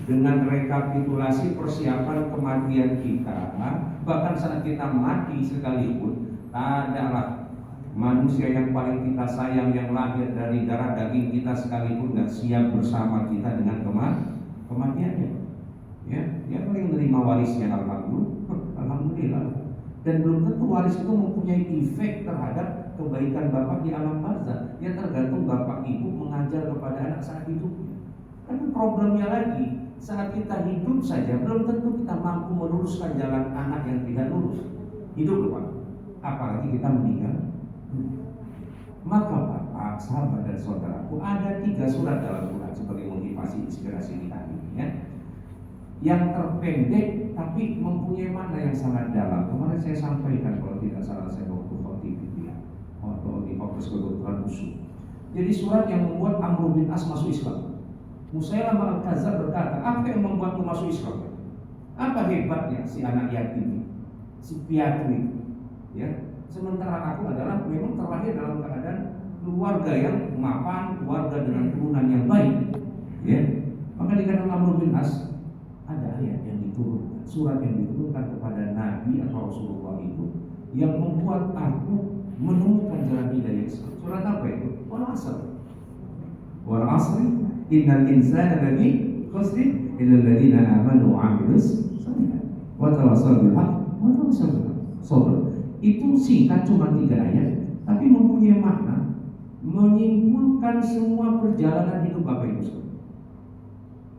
dengan rekapitulasi persiapan kematian kita. Bahkan saat kita mati sekalipun, adalah manusia yang paling kita sayang yang lahir dari darah daging kita sekalipun gak siap bersama kita dengan kematiannya. Ya, dia paling menerima warisnya, alhamdulillah. Dan belum tentu waris itu mempunyai efek terhadap kebaikan bapak di alam barzah. Ya tergantung bapak ibu mengajar kepada anak saat hidupnya. Tapi problemnya lagi, saat kita hidup saja belum tentu kita mampu meluruskan jalan anak yang tidak lurus. Hidup Pak, apalagi kita meninggal. Maka bapak, sahabat dan saudaraku, ada 3 surat dalam Quran sebagai motivasi inspirasi kita ini ya. Yang terpendek tapi mempunyai makna yang sangat dalam. Kemarin saya sampaikan kalau tidak salah saya waktu khotib itu ya, waktu di fokus kedokteran usul. Jadi surat yang membuat Amr bin As masuk Islam. Musailamah al-Kadzdzab berkata, apa yang membuatmu masuk Islam? Apa hebatnya si anak yatim, si piatu itu? Ya, sementara aku adalah memang terlahir dalam keadaan keluarga yang mapan, keluarga dengan turunan yang baik. Ya, maka dikatakan Amr bin As, ada ayat yang diturunkan, surat yang diturunkan kepada Nabi atau Rasulullah itu yang membuat aku menemukan jalan hidayah Islam. Surat apa itu? Wal Asr. Wal Asr innal insana lafi khusr illa alladziina aamanu wa 'amilus shalihaat wa tawassaw bil haqq wa tawassaw bis sabr. Itu singkat cuma 3 ayat, tapi mempunyai makna menyimpulkan semua perjalanan hidup Bapak Ibu sekalian.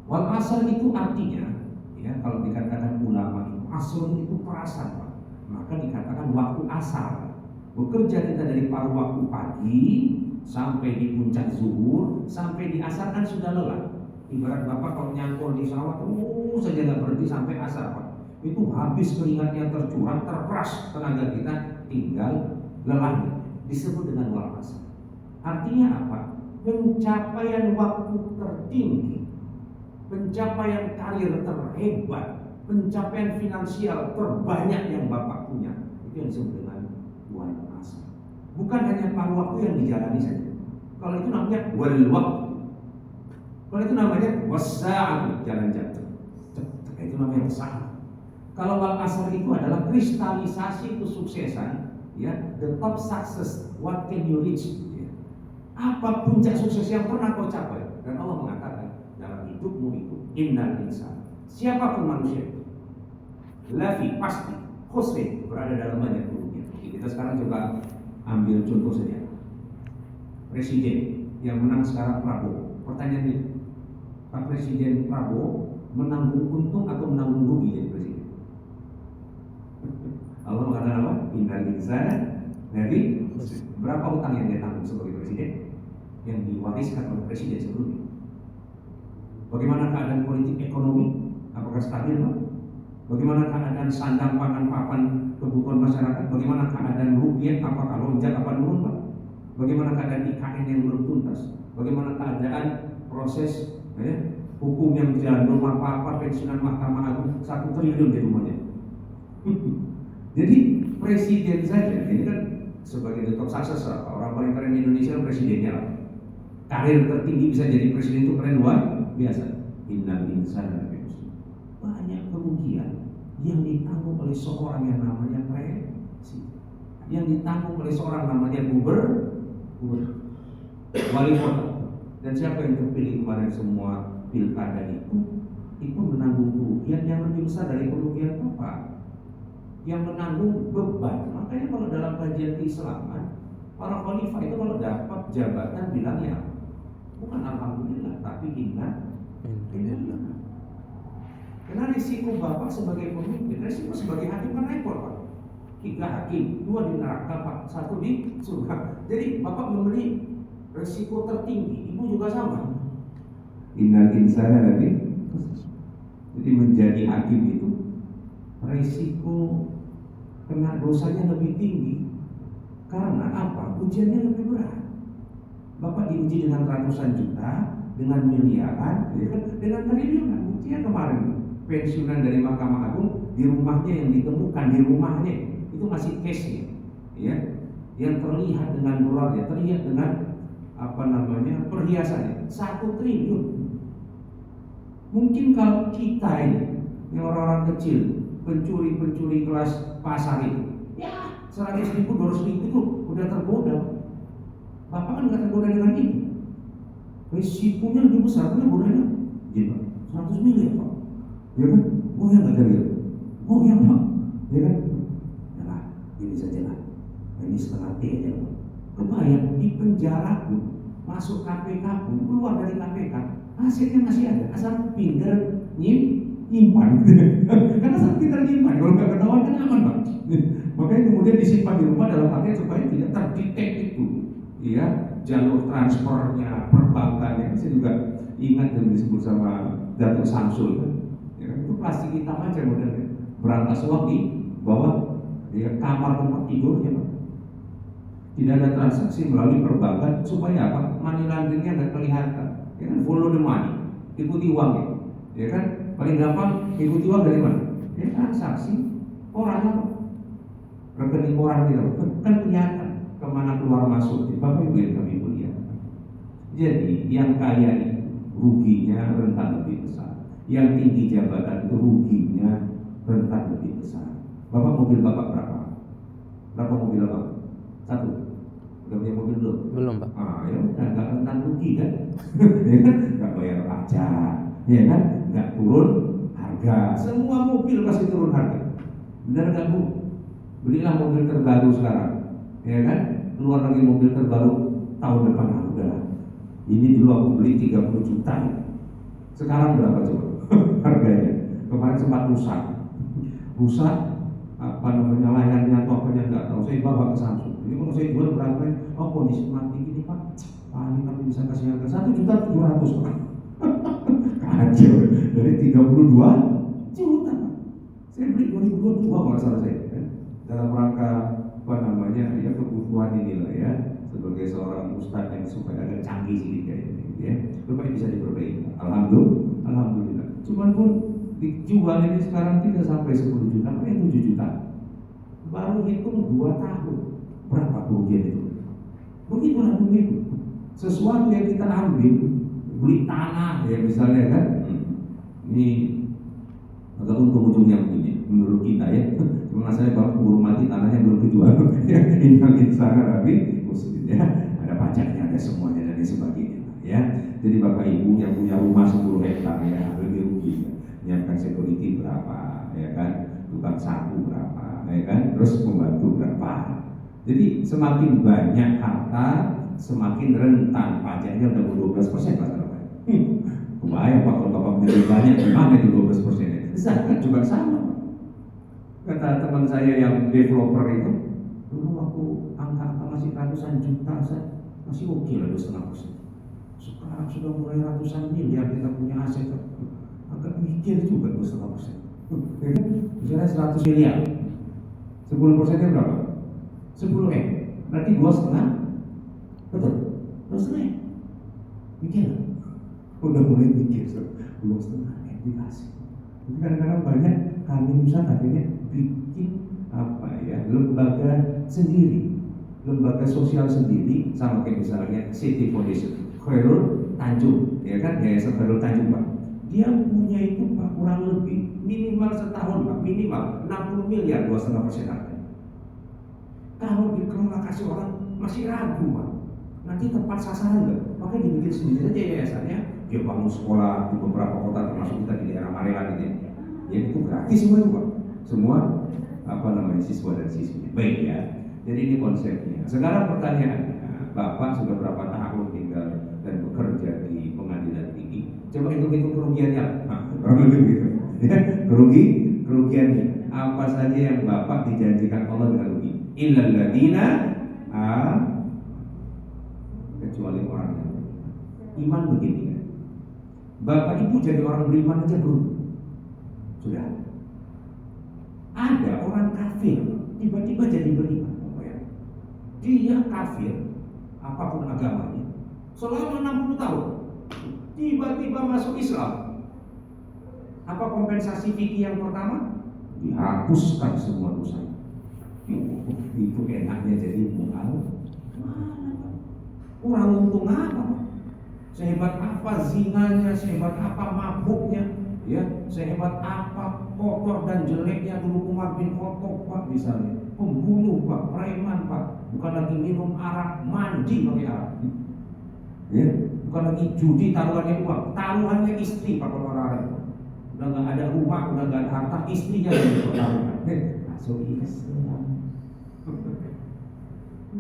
Wal Asr itu artinya ya, kalau dikatakan ulama itu asr itu perasaan Pak. Maka dikatakan waktu asar. Bekerja kita dari paruh waktu pagi sampai di puncak zuhur, sampai di asar kan sudah lelah. Ibarat Bapak kalau nyangkul di sawah terus saja nggak berhenti sampai asar Pak. Itu habis keringatnya tercurah, terperas tenaga kita, tinggal lelahnya. Disebut dengan wal asr. Artinya apa? Pencapaian waktu tertinggi, pencapaian karir terhebat, pencapaian finansial terbanyak yang Bapak punya, itu yang disebut dengan wal asr. Bukan hanya paruh waktu yang dijalani saja. Kalau itu namanya wal waktu. Kalau itu namanya wasa'atu, jalan jatuh. Itu namanya wasa'atu. Kalau wal asr itu adalah kristalisasi kesuksesan, ya, the top success, what can you reach? Ya. Apa puncak sukses yang pernah kau capai? Dan Allah mengatakan dalam hidupmu itu innal insan, siapapun manusia itu lafi pasti khusrin, berada dalam banyak kerugian. Kita sekarang coba ambil contoh saja. Presiden yang menang sekarang Prabowo. Pertanyaannya, Pak Presiden Prabowo menanggung untung atau menanggung rugi jadi presiden? Allah mengatakan apa? Innal insana lafi khusrin. Berapa utang yang dia tanggung sebagai presiden yang diwariskan oleh presiden sebelumnya? Bagaimana keadaan politik ekonomi? Apakah stabil, Pak? Bagaimana keadaan sandang pangan papan kebutuhan masyarakat? Bagaimana keadaan rupiah? Apakah lonjak apa turun, Pak? Bagaimana keadaan IKN yang belum tuntas? Bagaimana keadaan proses hukum yang berjalan? Belum apa-apa pensiunan Mahkamah Agung 1 triliun di rumahnya. Jadi presiden saja ini kan sebagai the top success, orang paling keren di Indonesia presidennya lah. Karir tertinggi bisa jadi presiden itu keren luar biasa. Innal insana lafi khusr. Banyak kerugian yang ditanggung oleh seorang yang namanya presiden, yang ditanggung oleh seorang namanya gubernur, wali kota. Dan siapa yang terpilih kemarin semua pilkada itu menanggung kerugian yang lebih besar dari kerugian Bapak, yang menanggung beban. Makanya kalau dalam kajian keislaman, para khalifah itu kalau dapat jabatan bilangnya bukan alhamdulillah, tapi inna. Karena risiko Bapak sebagai pemimpin, risiko sebagai hakim kan repot Pak. 3 hakim, 2 di neraka Pak, 1 di surga. Jadi Bapak memberi risiko tertinggi, Ibu juga sama. Innal insana lafi khusr. Jadi menjadi hakim itu risiko kena dosanya lebih tinggi. Karena apa? Ujiannya lebih berat. Bapak diuji dengan ratusan juta, dengan miliaran, ya kan? Dengan triliunan. Buktinya kemarin pensiunan dari Mahkamah Agung, di rumahnya yang ditemukan di rumahnya itu masih cash-nya, ya, yang terlihat dengan dolarnya, terlihat dengan perhiasannya 1 triliun. Mungkin kalau kita ini, yang orang-orang kecil, pencuri kelas pasar itu, ya 100.000, 200.000 itu udah tergoda. Bapak kan nggak tergoda dengan itu. Risikonya lebih besar, karena godanya gitu, 100 miliar Pak. Ya kan? Goyang nggak dari itu? Goyang Pak. Ya kan? Nah, ini saja lah. Ini setengah T aja Pak. Kebayang di penjara pun, masuk KPK pun, keluar dari KPK, hasilnya masih ada. Asal pinter nyimpan. Karena asal pinter nyimpan, kalau nggak ketahuan kan aman Pak. Makanya kemudian disimpan di rumah dalam artian supaya tidak terdetek itu. Ya, jalur transfernya, perbankannya. Saya juga ingat yang disebut sama Datuk Samsul kan. Ya, itu plastik hitam aja modelnya. Berangkas uang di bawah ya, kamar tempat tidurnya Pak. Tidak ada transaksi melalui perbankan supaya apa? Money laundering-nya nggak kelihatan. Ya kan, follow the money, ikuti uangnya. Ya kan, paling gampang ikuti uang dari mana? Ya transaksi orang apa? Rekening orang gitu kan kelihatan kemana keluar masuk. Bapak Ibu yang kami muliakan. Jadi yang kaya itu ruginya rentan lebih besar. Yang tinggi jabatan itu ruginya rentan lebih besar. Bapak mobil Bapak berapa? Berapa mobil Bapak? 1. Udah punya mobil belum? Belum Pak. Ah, ya udah nggak rentan rugi kan? Ya kan? Nggak bayar pajak, ya kan? Nggak turun harga. Semua mobil pasti turun harga. Benar nggak Bu? Belilah mobil terbaru sekarang, ya kan? Keluar lagi mobil terbaru tahun depan udah. Ini dulu aku beli 30 juta. Sekarang berapa coba harganya? Kemarin sempat rusak apa namanya layarnya atau apanya nggak tahu. Saya bawa ke Samsung. Ini kalau saya jual berapa? Oh kondisi mati gini Pak. Ini kami bisa kasih harga 1.700.000 Pak. Kacau. Dari 32 juta Pak. Saya beli 2022 kalau salah saya. Dalam rangka apa namanya ya kebutuhan inilah ya, sebagai seorang ustadz yang supaya agak canggih sedikit kayaknya gitu ya, supaya bisa diperbaiki. Alhamdulillah. Cuman pun dijual ini sekarang tidak sampai 10 juta, paling 7 juta. Baru hitung 2 tahun berapa kerugian itu. Begitulah begitu. Sesuatu yang kita ambil, beli tanah ya misalnya kan, ini agak untung ujungnya begini menurut kita ya. Cuma saya baru keburu mati, tanahnya belum kejual. Ini sana tapi maksudnya ada pajaknya, ada semuanya dan sebagainya ya. Jadi Bapak Ibu yang punya rumah 10 hektar ya lebih rugi ya. Nyiapkan security berapa ya kan, tukang sapu berapa ya kan, terus pembantu berapa. Jadi semakin banyak harta semakin rentan pajaknya. Udah 12% Pak. Kebayang Pak kalau Bapak punya banyak gimana itu 12%? Zakat juga sama. Kata teman saya yang developer itu, dulu waktu angka masih ratusan juta, masih oke lah 2,5%. Sekarang sudah mulai ratusan miliar kita punya aset, agak mikir juga 2,5%. Misalnya 100 miliar, 10%-nya berapa? 10 M, berarti 2,5, betul? 2,5. Mikir, udah mulai mikir 2,5 M dikasih. Kadang-kadang banyak kami misalnya akhirnya bikin apa ya, lembaga sendiri, lembaga sosial sendiri, sama kayak misalnya City Foundation, Khairul Tanjung, ya kan, Yayasan Khairul Tanjung Pak. Dia punya itu Pak kurang lebih minimal setahun Pak, minimal 60 miliar 2,5% harga. Kalau dikelola kasih orang masih ragu Pak, nanti tepat sasaran nggak? Makanya dibikin sendiri aja yayasannya. Dia bangun sekolah di beberapa kota termasuk kita di daerah Marelan gitu ya. Ya itu gratis semua itu Pak. Semua apa namanya siswa dan siswi. Baik ya. Jadi ini konsepnya. Sekarang pertanyaannya, Bapak sudah berapa tahun tinggal dan bekerja di pengadilan tinggi? Coba hitung-hitung kerugiannya. Nah, kurang lebih gitu. Ya, kerugiannya. Apa saja yang Bapak dijanjikan Allah dengan rugi? Illal ladina kecuali orang yang iman begini ya. Bapak Ibu jadi orang beriman aja belum? Sudah. Ada orang kafir tiba-tiba jadi beriman. Dia kafir apapun agamanya selama 60 tahun, tiba-tiba masuk Islam. Apa kompensasi fikih yang pertama? Dihapuskan semua dosa. Itu enaknya jadi mu'al. Kurang untung apa? Sehebat apa zinanya, sehebat apa mabuknya, Ya, sehebat apa kotor dan jeleknya dulu Umar bin Khattab Pak misalnya, pembunuh Pak, preman Pak, bukan lagi minum arak, mandi pakai arak. Ya, bukan lagi judi taruhannya uang, taruhannya istri Pak orang-orang. Udah nggak ada rumah, udah nggak ada harta, istrinya yang taruhan. Masuk Islam.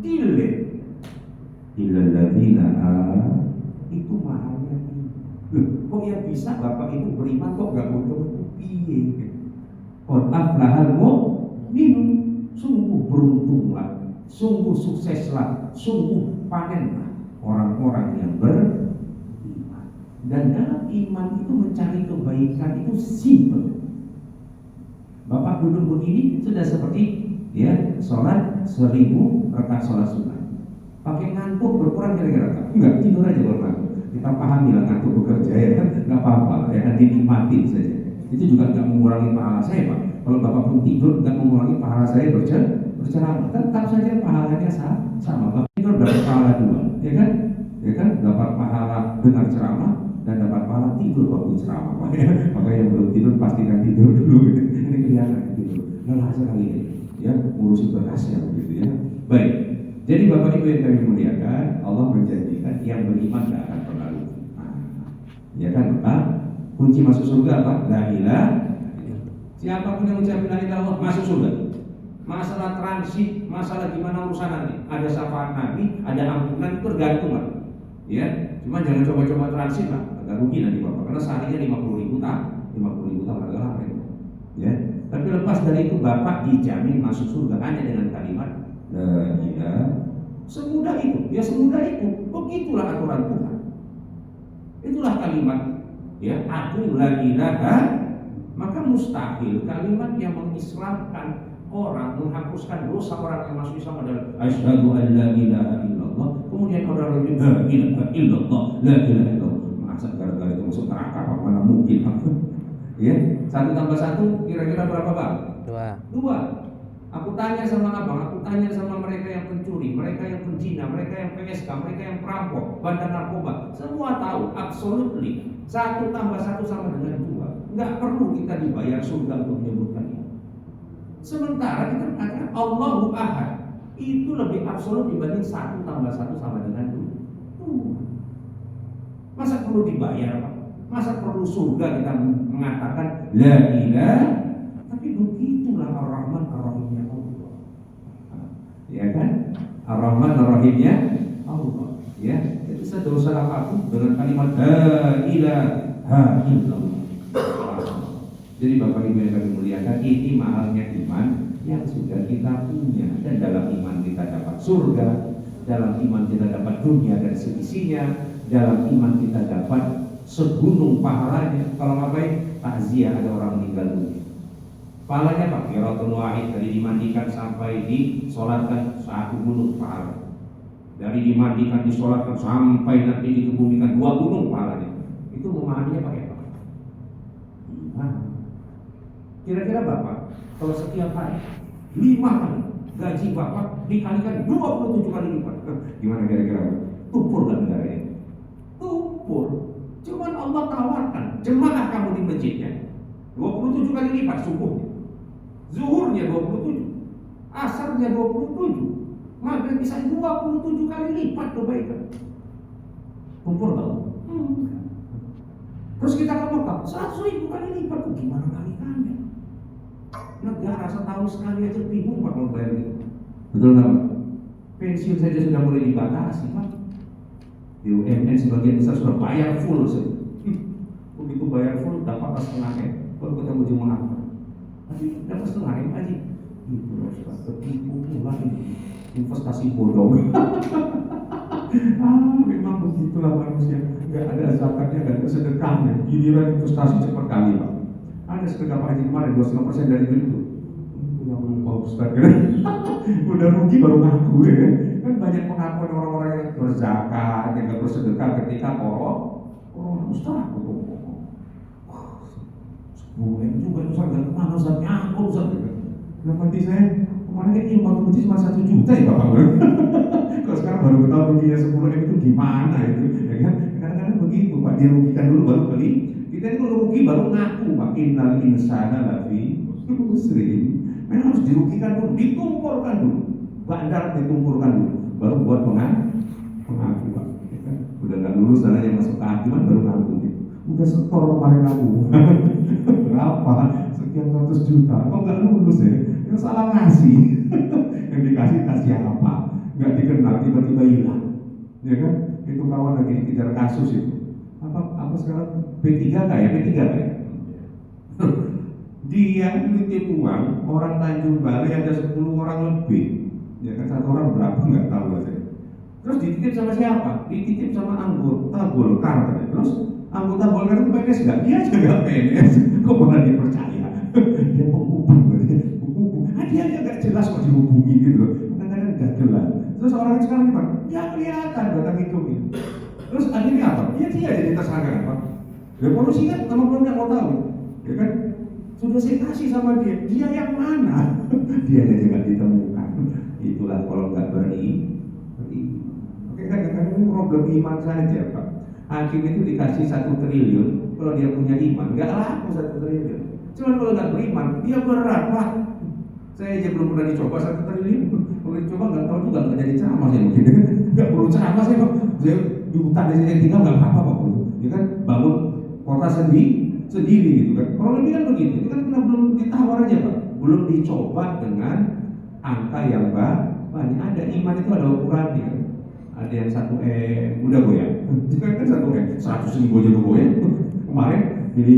Dile. Illalladzina itu mahalnya. Kok ya bisa Bapak Ibu beriman kok gak butuh piye? Qad aflahal mu'minun. Sungguh beruntunglah, sungguh sukseslah, sungguh panenlah orang-orang yang beriman. Dan dalam iman itu mencari kebaikan itu simple. Bapak duduk begini sudah seperti ya sholat 1000 rakaat sholat sunnah. Pakai ngantuk berkurang kira-kira enggak, tidur aja kalau ngantuk. Kita pahami lah ngantuk bekerja ya kan, nggak apa-apa ya kan, dinikmatin saja. Itu juga nggak mengurangi pahala saya Pak. Kalau Bapak pun tidur nggak mengurangi pahala saya berceramah, tetap saja pahalanya sama. Bapak tidur dapat pahala 2, ya kan? Ya kan, dapat pahala dengar ceramah dan dapat pahala tidur waktu ceramah. Makanya yang belum tidur pastikan tidur dulu. Ini kelihatan tidur. Lelah sekali ini, ya ngurusin berkasnya begitu ya. Baik. Jadi Bapak Ibu yang kami muliakan, Allah menjanjikan yang beriman tidak akan pernah rugi. Ya kan Bapak? Kunci masuk surga apa? La ilaha. Siapapun yang mengucapkan la ilaha masuk surga. Masalah transit, masalah gimana urusan nanti, ada syafaat Nabi, ada ampunan itu tergantung Pak. Ya, cuma jangan coba-coba transit lah, agak rugi nanti Bapak. Karena seharinya 50.000 tahun agak lama itu. Ya, tapi lepas dari itu Bapak dijamin masuk surga hanya dengan kalimat la ilaha. Semudah itu, ya semudah itu. Begitulah aturan Tuhan. Itulah kalimat ya, aku la ilaha. Maka mustahil kalimat yang mengislamkan orang, menghapuskan dosa orang yang masuk Islam adalah asyhadu an la ilaha illallah. Kemudian orang lain la ilaha illallah, la ilaha illallah. Masa gara-gara itu masuk neraka apa mana mungkin? Ya, 1 tambah 1 kira-kira berapa Bang? 2. Aku tanya sama abang, aku tanya sama mereka yang pencuri, mereka yang penzina, mereka yang PSK, mereka yang perampok, bandar narkoba, semua tahu, absolutely 1 tambah 1 sama dengan 2. Nggak perlu kita dibayar surga untuk menyebutkan itu. Sementara kita mengatakan Allahu Ahad, itu lebih absolut dibanding 1 tambah 1 sama dengan 2. Masa perlu dibayar Pak? Masa perlu surga kita mengatakan la ilaha? Tapi begitulah Ar-Rahman Ar-Rahimnya Allah. Ya kan? Ar-Rahman Ar-Rahimnya Allah. Ya, jadi sedosa apapun dengan kalimat la ilaha illallah. Jadi Bapak Ibu yang kami muliakan, ini mahalnya iman yang sudah kita punya. Dan dalam iman kita dapat surga, dalam iman kita dapat dunia dan seisinya, dalam iman kita dapat segunung pahalanya. Kalau ngapain? Takziah ada orang meninggal dunia. Pahalanya Pak, Qiraatun wahid, dari dimandikan sampai disolatkan 1 gunung pahala. Dari dimandikan disolatkan sampai nanti dikebumikan 2 gunung pahalanya. Itu memahaminya pakai apa? Iman. Kira-kira Bapak kalau setiap hari 5 kali gaji Bapak dikalikan 27 kali lipat, gimana kira-kira? Tumpur kan negara ini? Tumpur. Cuman Allah tawarkan jemaah kamu di masjidnya 27 kali lipat subuhnya, zuhurnya 27, asarnya 27, maghrib bisa 27 kali lipat kebaikan. Tumpur tahu? Terus kita ke Mekah 100.000 kali lipat, tuh gimana kali-kalinya? Negara setahun sekali aja bingung Pak kalau bayar gitu. Betul nggak Pak? Pensiun saja sudah mulai dibatasi Pak. BUMN sebagian besar sudah bayar full saja. Begitu bayar full dapat setengahnya. Kalau ketemu jemaah, tapi dapat setengahnya aja. Itu Ustaz, ketipu pula ini. Investasi bodong. Memang begitulah manusia. Gak ada zakatnya, gak ada sedekahnya. Giliran investasi cepat kali Pak. Ada sedekah Pak Haji kemarin 25% dari duit itu. Yang lupa Ustaz kan? Udah rugi baru ngaku ya. Kan banyak pengakuan orang-orang yang berzakat, yang gak bersedekah ketika Ustaz aku juga Ustaz gak kemana Ustaz, nyangkul Ustaz. Dalam hati saya, kemarin ini uang kunci cuma 1 juta ya Bapak. Kalau sekarang baru ketahuan ruginya 10 M itu gimana itu, ya kan? Kadang-kadang begitu Pak, dia rugikan dulu baru beli. Kita ini kalau rugi baru ngaku Pak, innal insana lafi khusrin. Memang harus dirugikan dulu, ditumpulkan dulu, bandar ditumpulkan dulu, baru buat pengaku Pak. Ya kan? Udah nggak lulus dan yang masuk ke hakiman baru ngaku gitu. Udah setor kemarin aku berapa? Sekian ratus juta, kok nggak lulus ya? Itu salah ngasih. Yang dikasih kasih apa? Nggak dikenal, tiba-tiba hilang, ya kan? Itu kawan lagi dikejar kasus itu. Apa sekarang P3K ya? P3K ya? Dia nitip uang orang Tanjung Balai ada 10 orang lebih, ya kan? Satu orang berapa nggak tahu lah saya. Terus dititip sama siapa? Dititip sama anggota Golkar. Terus anggota Golkar itu PNS nggak? Dia juga PNS. Kok malah dipercaya? Dia penghubung, dia aja nggak jelas kok dihubungi gitu loh. Kadang-kadang nggak jelas. Terus orang sekarang gimana? Ya kelihatan batang hidungnya. Terus akhirnya apa? Ya dia jadi tersangka apa? Ya polisi kan teman-teman nggak mau tahu, ya kan? Sudah saya kasih sama dia yang mana? Dia aja nggak ditemukan. Itulah kalau nggak beri. Oke, kadang-kadang ini problem iman saja Pak. Hakim itu dikasih 1 triliun, kalau dia punya iman nggak laku 1 triliun. Cuman kalau nggak beriman, dia berat Pak. Saya aja belum pernah dicoba 1 triliun. Kalau dicoba nggak tahu juga nggak jadi ceramah saya mungkin. Nggak perlu ceramah saya Pak. Saya di hutan di sini tinggal nggak apa-apa Pak. Ya kan bangun kota sendiri gitu kan. Kalau lebih kan begitu. Itu kan belum ditawar aja Pak. Belum dicoba dengan angka yang banyak. Ada iman itu ada ukurannya kan. Ada yang 1 udah goyang. Kan 1 100.000 aja udah goyang. Kemarin jadi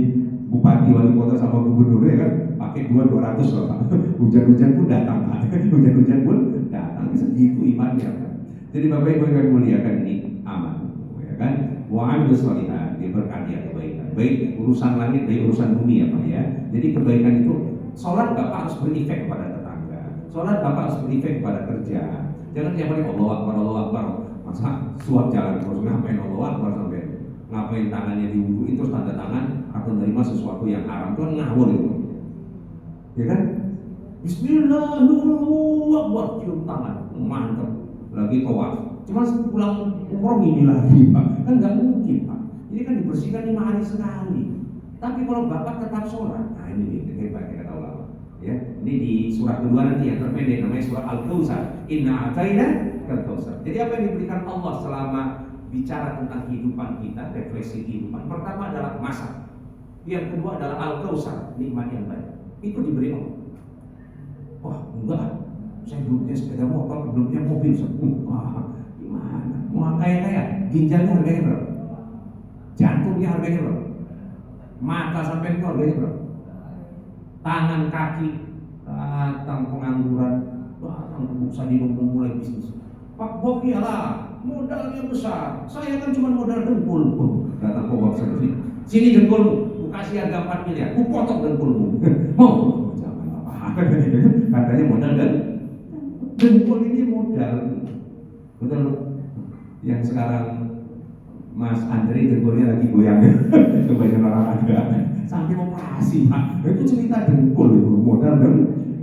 bupati wali kota sama gubernur ya kan pakai 200 loh Pak. Hujan-hujan pun datang Pak. Hujan-hujan pun datang. Segitu imannya Pak. Jadi Bapak Ibu yang muliakan ini aman, ya kan? Wa amilus sholihat, dia berkarya kebaikan. Baik urusan langit, baik urusan bumi ya Pak ya. Jadi kebaikan itu sholat Bapak harus berefek pada tetangga. Sholat Bapak harus berefek pada kerja. Jangan tiap hari Allah Akbar. Masa suap jalan terus ngapain Allah Akbar sampai ngapain tangannya diwuduin terus tanda tangan atau menerima sesuatu yang haram itu ngawur itu, ya kan? Bismillahirrahmanirrahim, cium tangan, mantap, lagi tawaf. Cuma pulang umroh ini lagi Pak, kan nggak mungkin Pak. Ini kan dibersihkan 5 hari sekali. Tapi kalau Bapak tetap sholat, nah ini hebat kata ulama. Ya, ini di surah kedua nanti yang terpendek namanya surah Al-Kautsar. Inna ataina al-Kautsar. Jadi apa yang diberikan Allah selama bicara tentang kehidupan kita, refleksi kehidupan. Pertama adalah masak. Yang kedua adalah Al-Kautsar, nikmat yang banyak. Itu diberi Allah. Wah, enggak. Saya belum punya sepeda motor, belum punya mobil. Wah, gimana? Mau kaya-kaya, ginjalnya harganya berapa? Jantungnya harganya berapa? Mata sampai itu harganya berapa? Tangan, kaki, datang pengangguran, datang ke Buksa di mulai bisnis. Pak Bobi lah, modalnya besar. Saya kan cuma modal dengkul. Datang ke Buksa sini dengkulmu, ku kasih harga 4 miliar, ku potong dengkulmu. Mau? Jangan apa-apa. Katanya modal dan dengkul ini modal. Betul. Yang sekarang Mas Andri dengkulnya lagi goyang. Kebanyakan orang ada sampai operasi Pak. Itu cerita dengkul itu modal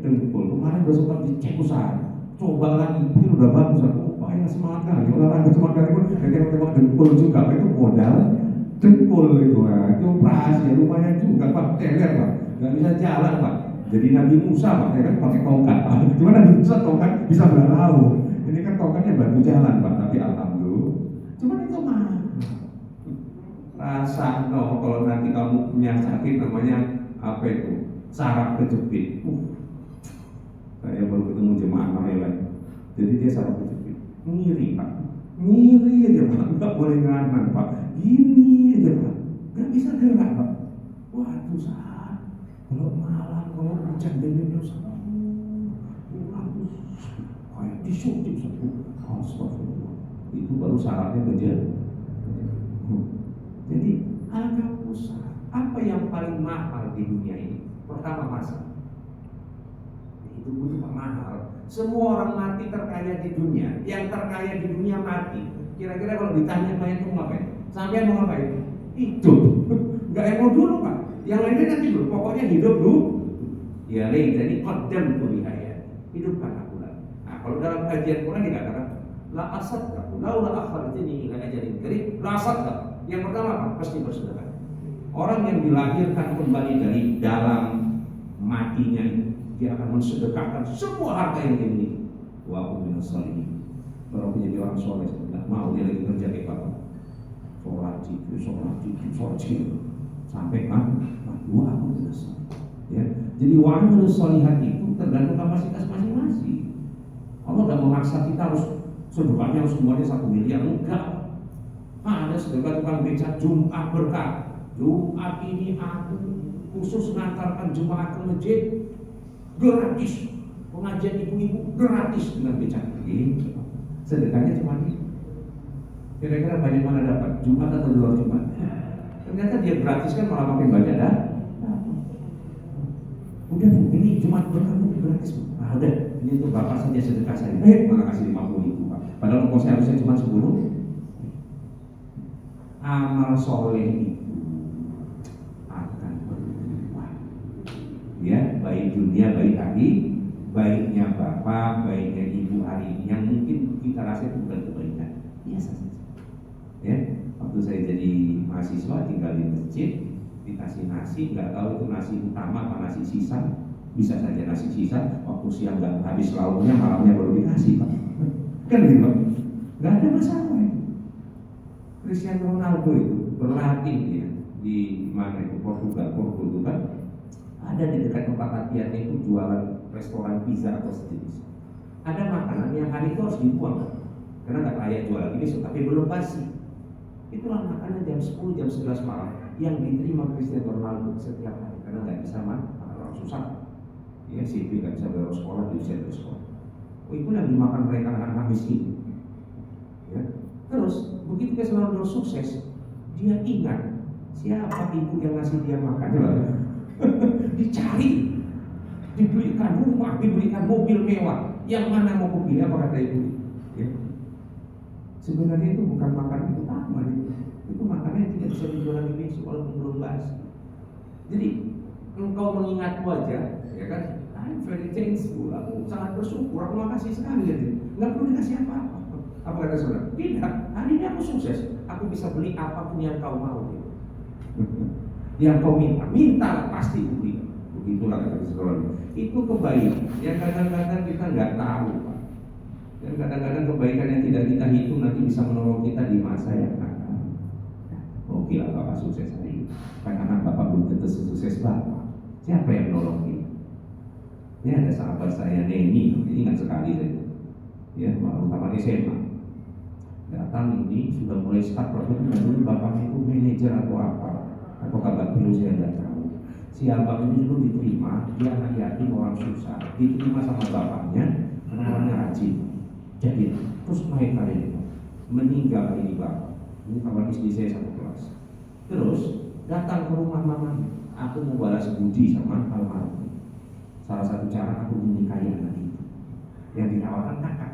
dengkul. Kemarin udah sempat dicek usaha. Coba lagi, mungkin udah bagus. Upaya semangat kali, olahraga semangat kali pun tembak dengkul juga. Itu modal dengkul itu. Itu operasi ya, lumayan juga Pak. Teler Pak, nggak bisa jalan Pak. Jadi Nabi Musa Pak, ya kan pakai tongkat Pak. Cuma Nabi Musa tongkat bisa berlalu. Ini kan tongkatnya bantu jalan Pak. Tapi alhamdulillah. Cuma itu mah. Rasa kalau nanti kamu punya sakit namanya apa itu saraf kejepit. Saya baru ketemu jemaah Malaysia. Jadi dia saraf kejepit, ngiri Pak, ngiri aja Pak, nggak boleh nganan Pak, gini aja Pak, nggak bisa gerak Pak. Waduh saat kalau malam kalau hujan dingin terus, kayak disuntik satu, astagfirullah. Itu baru sarafnya kejepit. Jadi agak usah. Apa yang paling mahal di dunia ini? Pertama masa. Itu butuh mahal. Semua orang mati terkaya di dunia. Yang terkaya di dunia mati. Kira-kira kalau ditanya mayat itu mau ngapain? Sampai mau ngapain? Hidup. Gak yang mau dulu Pak. Yang lainnya nanti dulu. Pokoknya hidup dulu. Ya jadi kodam tuh dihaya. hidupkan aku lagi. Nah, kalau dalam kajian Quran dikatakan la asaddaku laula akhartani ila ajalin qarib la asaddaku. Yang pertama apa? Pasti bersedekah. Orang yang dilahirkan kembali dari dalam matinya, dia akan mensedekahkan semua harta yang dia miliki. Wa aku minas sholihin. Kalau menjadi orang soleh, tidak mau dia lagi kerja kayak bapak. Sholat zikir, sampai wa aku minas sholihin. Ya, jadi wa minas sholihin itu tergantung kapasitas masing-masing. Allah tidak memaksa kita harus sedekahnya harus semuanya 1 miliar, enggak. Ada sedekah tukang beca Jumat berkah. Jumat ini aku khusus mengantarkan jemaah ke masjid gratis, pengajian ibu-ibu gratis dengan beca. Gitu. Sedekahnya cuma itu. Kira-kira banyak mana dapat? Jumat atau 2 Jumat? Ternyata dia gratis kan malah makin banyak dah. Udah Bu, ini Jumat berkah gratis Bu. Ah udah, ini untuk bapak saja sedekah saya. Malah kasih 50.000 Pak. Padahal ongkos saya harusnya cuma 10. Amal soleh itu akan berubah. Ya, baik dunia, baik akhirat. Baiknya bapak, baiknya ibu hari ini yang mungkin kita rasa itu bukan kebaikan, biasa saja. Ya, waktu saya jadi mahasiswa tinggal di masjid, dikasih nasi, nggak tahu itu nasi utama apa nasi sisa, bisa saja nasi sisa. Waktu siang nggak habis lauknya, malamnya baru dikasih Pak. Kan gitu Pak, nggak ada masalah. Cristiano Ronaldo itu berlatih dia di mana itu Portugal kan ada di dekat tempat latihannya itu jualan restoran pizza atau sejenis. Ada makanan yang hari itu harus dibuang karena nggak layak jual lagi besok, tapi belum basi. Itulah makanan jam 10 jam 11 malam yang diterima Cristiano Ronaldo setiap hari karena nggak bisa makan, orang susah. Ya CV nggak bisa bayar sekolah, di usia sekolah. Oh itu yang dimakan mereka anak-anak miskin. Ya. Terus begitu Cristiano Ronaldo sukses, dia ingat siapa ibu yang ngasih dia makan. Dicari, dibelikan rumah, dibelikan mobil mewah. Yang mana mau pilih apa kata ibu? Ya. Sebenarnya itu bukan makan utama, itu makannya yang tidak bisa dijual lagi besok walaupun belum basi. Jadi engkau mengingatku aja, ya kan? I'm very thankful, aku sangat bersyukur, aku makasih sekali ya. Nggak perlu dikasih apa-apa. Apa kata saudara? Tidak, hari ini aku sukses, aku bisa beli apapun yang kau mau. Yang kau minta pasti beli. Begitulah kata saudara. Itu kebaikan yang kadang-kadang kita nggak tahu, Pak. Dan kadang-kadang kebaikan yang tidak kita hitung nanti bisa menolong kita di masa yang akan datang. Oke lah Bapak sukses hari ini. Kan anak Bapak belum tentu sukses Bapak. Siapa yang menolong kita? Ini ada sahabat saya Neni, ingat sekali saya. Ya, utama SMA. Datang ini sudah mulai start proses dulu bapaknya itu manajer atau apa atau kabar perlu saya nggak tahu. Si abang ini dulu diterima, dia anak yatim orang susah, diterima sama bapaknya karena orangnya rajin. Jadi terus naik kali ini, meninggal ini bapak. Ini kawan istri saya satu kelas. Terus datang ke rumah mamanya, aku mau balas budi sama almarhum. Salah satu cara aku menikahi anak itu yang ditawarkan kakak.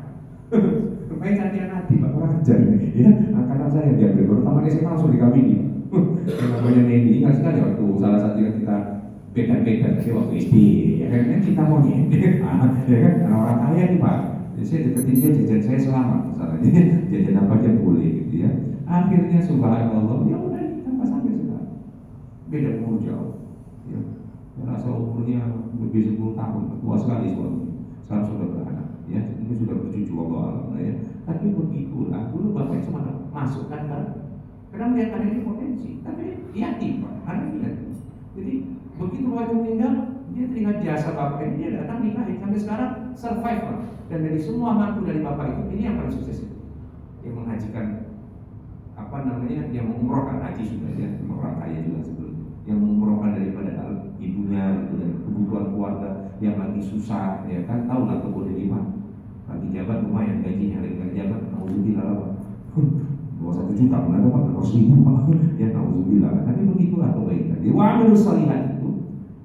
Supaya cantian hati Pak, orang ajar ya, angkatan saya diambil, terutama SMA langsung dikawini. Yang namanya Neni, ingat sekali waktu salah satu yang kita beda-beda sih waktu SD, ya kan kita mau nih, ya kan, karena orang kaya nih Pak, jadi saya deketin dia jajan saya selamat, misalnya jajan apa dia boleh gitu ya. Akhirnya subhanallah, ya udah kita pas sampai sekarang, beda umur jauh, ya, rasa umurnya lebih 10 tahun, tua sekali suaminya, sekarang sudah beranak. Ya, ini sudah bercucu Allah ya. Tapi begitulah, dulu bapak cuma masukkan kan, karena melihat ada ini potensi, tapi yatim Pak, ada lihat. Jadi begitu waktu meninggal, dia teringat jasa bapak ini, dia datang nikahin sampai sekarang survive Pak. Dan dari semua mantu dari bapak itu, ini yang paling sukses itu, yang menghajikan apa namanya, yang mengumrohkan haji sudah ya, orang kaya juga sebelumnya, yang mengumrohkan daripada ibunya itu dan kebutuhan keluarga yang lagi susah, ya kan tahu lah kebun di mana. Lagi jabat lumayan gajinya, lagi jabat nauzubillah Pak. 21 juta mana dapat 200.000 Pak. Ya nauzubillah. Tapi begitulah kebaikan. Di wa'amilus sholihat itu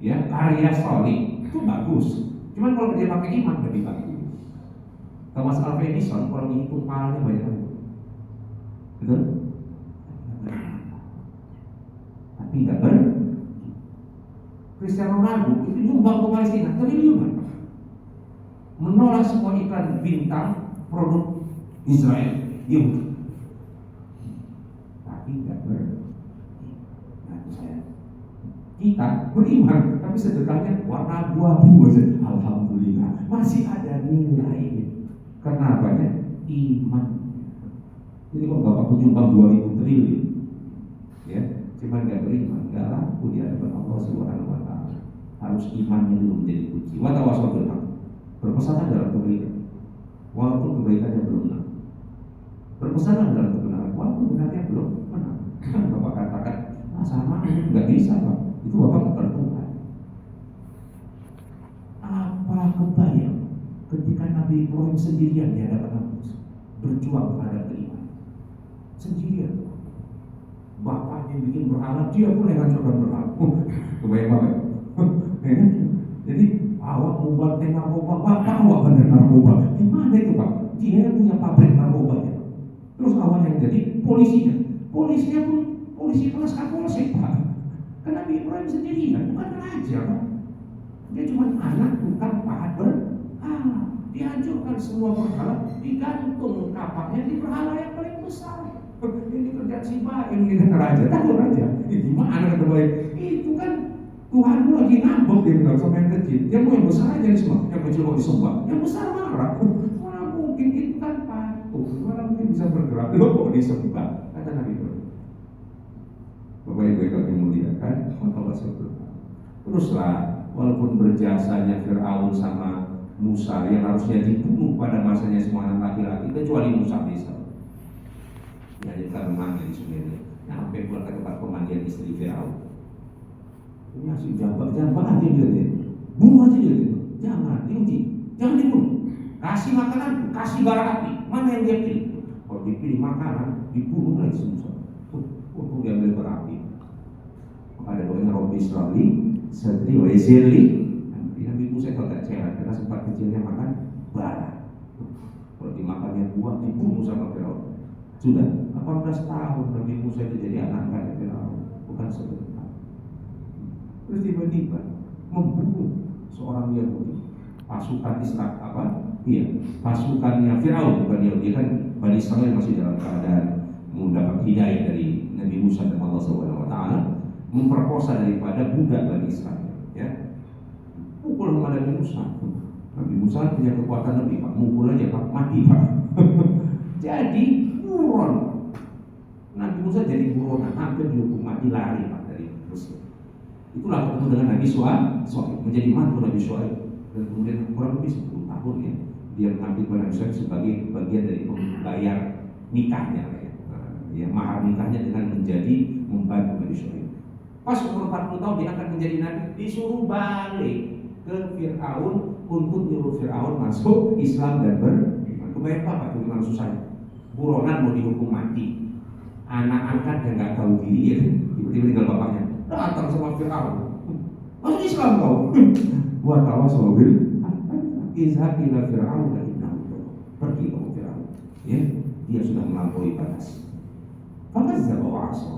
ya karya sholih itu bagus. Cuman kalau dia pakai iman lebih bagus. Thomas Alva Edison kalau dihitung pahalanya banyak banget. Betul? Tapi enggak Cristiano Ronaldo itu nyumbang ke Palestina triliunan. menolak semua iklan bintang produk Israel, Yahudi. Tapi nggak kita beriman, tapi sedekahnya warna abu-abu aja. Alhamdulillah, masih ada nilai. Kenapa ya? Iman. Jadi kalau Bapak penyumbang 2000 triliun, ya, cuma nggak beriman, nggak laku di hadapan Allah Subhanahu Wa Taala. Harus imannya dulu menjadi kunci. Wa tawassaw bil haqq. Berpesanlah dalam kebaikan, walaupun kebaikannya belum menang. Berpesanlah dalam kebenaran, walaupun benarnya belum menang. Kan Bapak katakan, sama nggak bisa Pak. Itu Bapak nggak bertuhan. Apa kebayang ketika Nabi Ibrahim sendirian di hadapan Nabi berjuang terhadap keimanan sendirian, bapaknya bikin berhala, dia pun yang hancurkan berhala. Kebayang Bapak? Jadi awak mau bantai narkoba, bapak awak bener narkoba. Gimana itu Pak? Dia yang punya pabrik narkobanya. Terus awak yang jadi polisinya pun polisi kelas Kapolsek Pak. Karena Nabi Ibrahim sendirian, bukan raja Pak. Dia cuma anak tukang pahat berhala. Dihancurkan semua berhala, digantung kapaknya di berhala yang paling besar. Ini kerjaan si Baim, ini raja, takut raja. Gimana kata Baim? Itu kan Tuhanmu lagi ngambek, dia bilang sama yang kecil. Dia mau yang besar aja nih semua, yang kecil mau disembah, yang besar marah. Mana mungkin itu kan patuh, mana mungkin bisa bergerak, lo kok disembah? Kata Nabi Ibrahim. Bapak Ibu yang kami muliakan, maka teruslah, walaupun berjasanya Fir'aun sama Musa yang harusnya dibunuh pada masanya semua anak laki-laki, kecuali Musa bisa. Ya, dia renang di sungai ini. Sampai pulang ke tempat pemandian istri Fir'aun. Ini masih jambak aja dia, bunuh aja dia. Jangan diuji, jangan dibunuh. Kasih makanan, kasih bara api. Mana yang dia pilih? Kalau dipilih makanan, dibunuh lagi semua. Untuk diambil bara api. Maka ada doanya Robbi Israeli, Sadri wa Yasirli. Nabi Musa kalau tak sehat karena sempat kecilnya makan bara. Kalau dimakannya buah, dibunuh sama Firaun. Sudah 18 tahun Nabi Musa itu jadi anak angkat Firaun, bukan sebentar. Terus tiba-tiba membunuh seorang Yahudi, pasukan Islam apa? Iya, pasukannya Firaun, bukan Yahudi. Kan Bani Israel masih dalam keadaan mendapat hidayah dari Nabi Musa dan Allah Subhanahu Wa Taala, memperkosa daripada budak Bani Israel. Ya, pukul sama Nabi Musa. Nabi Musa punya kekuatan lebih Pak, mukul aja Pak, mati Pak. Jadi buron. Nabi Musa jadi buronan, hampir dihukum mati, lari Pak dari Mesir. Itulah ketemu dengan Nabi Shu'aib, menjadi mantu Nabi Shu'aib, dan kemudian kurang lebih 10 tahun ya dia mengambil Nabi Shu'aib sebagai bagian dari pembayar nikahnya ya, mahar nikahnya dengan menjadi membantu Nabi Shu'aib. Pas umur 40 tahun dia akan menjadi nabi, disuruh balik ke Fir'aun untuk nyuruh Fir'aun masuk Islam dan beriman. Kebayang Pak itu gimana susahnya? Buronan mau dihukum mati, anak angkat yang nggak tahu diri ya, tiba-tiba tinggal bapaknya datang sama Fir'aun, masuk Islam kau. Buat tawassaw bil izhab ila Fir'aun innahu, pergi kamu Fir'aun, ya, dia sudah melampaui batas. Fakazdzaba wa 'asa.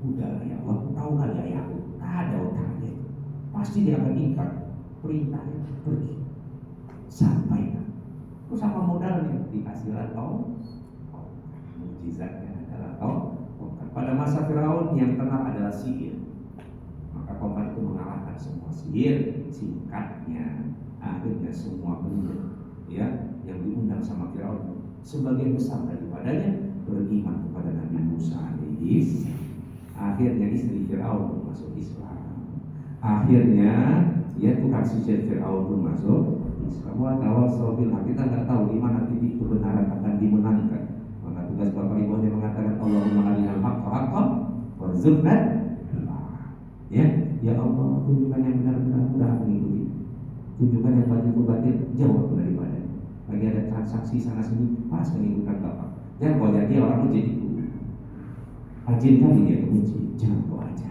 Udah ya Allah, tahu nggak ya aku, ada otaknya, pasti dia akan ingkar perintahnya, pergi. Sampaikan. Terus apa modalnya? Dikasihlah kau. Mukjizatnya adalah kau. Pada masa Firaun yang terkenal adalah sihir. Maka tongkat itu mengalahkan semua sihir. Singkatnya, akhirnya semua penduduk ya yang diundang sama Firaun, sebagian besar daripadanya beriman kepada Nabi Musa alaihi. Akhirnya istri Firaun pun masuk Islam. Akhirnya ya tukang sihir Firaun pun masuk Islam. Wa tawassaw bil haqq. Kita nggak tahu di mana titik kebenaran akan dimenangkan. Maka tugas Bapak Ibu yang mengatakan Allahumma arinal haqqa haqqan warzuqna. Ya Allah, tunjukkan yang benar-benar mudah mengikuti. Tunjukkan yang batil-batil jauh daripadanya. Lagi ada transaksi sana sini, pas mengikutkan Bapak. Jangan kau jadi orang itu jadi guru. Rajin kali dia ke masjid, jangan kau aja.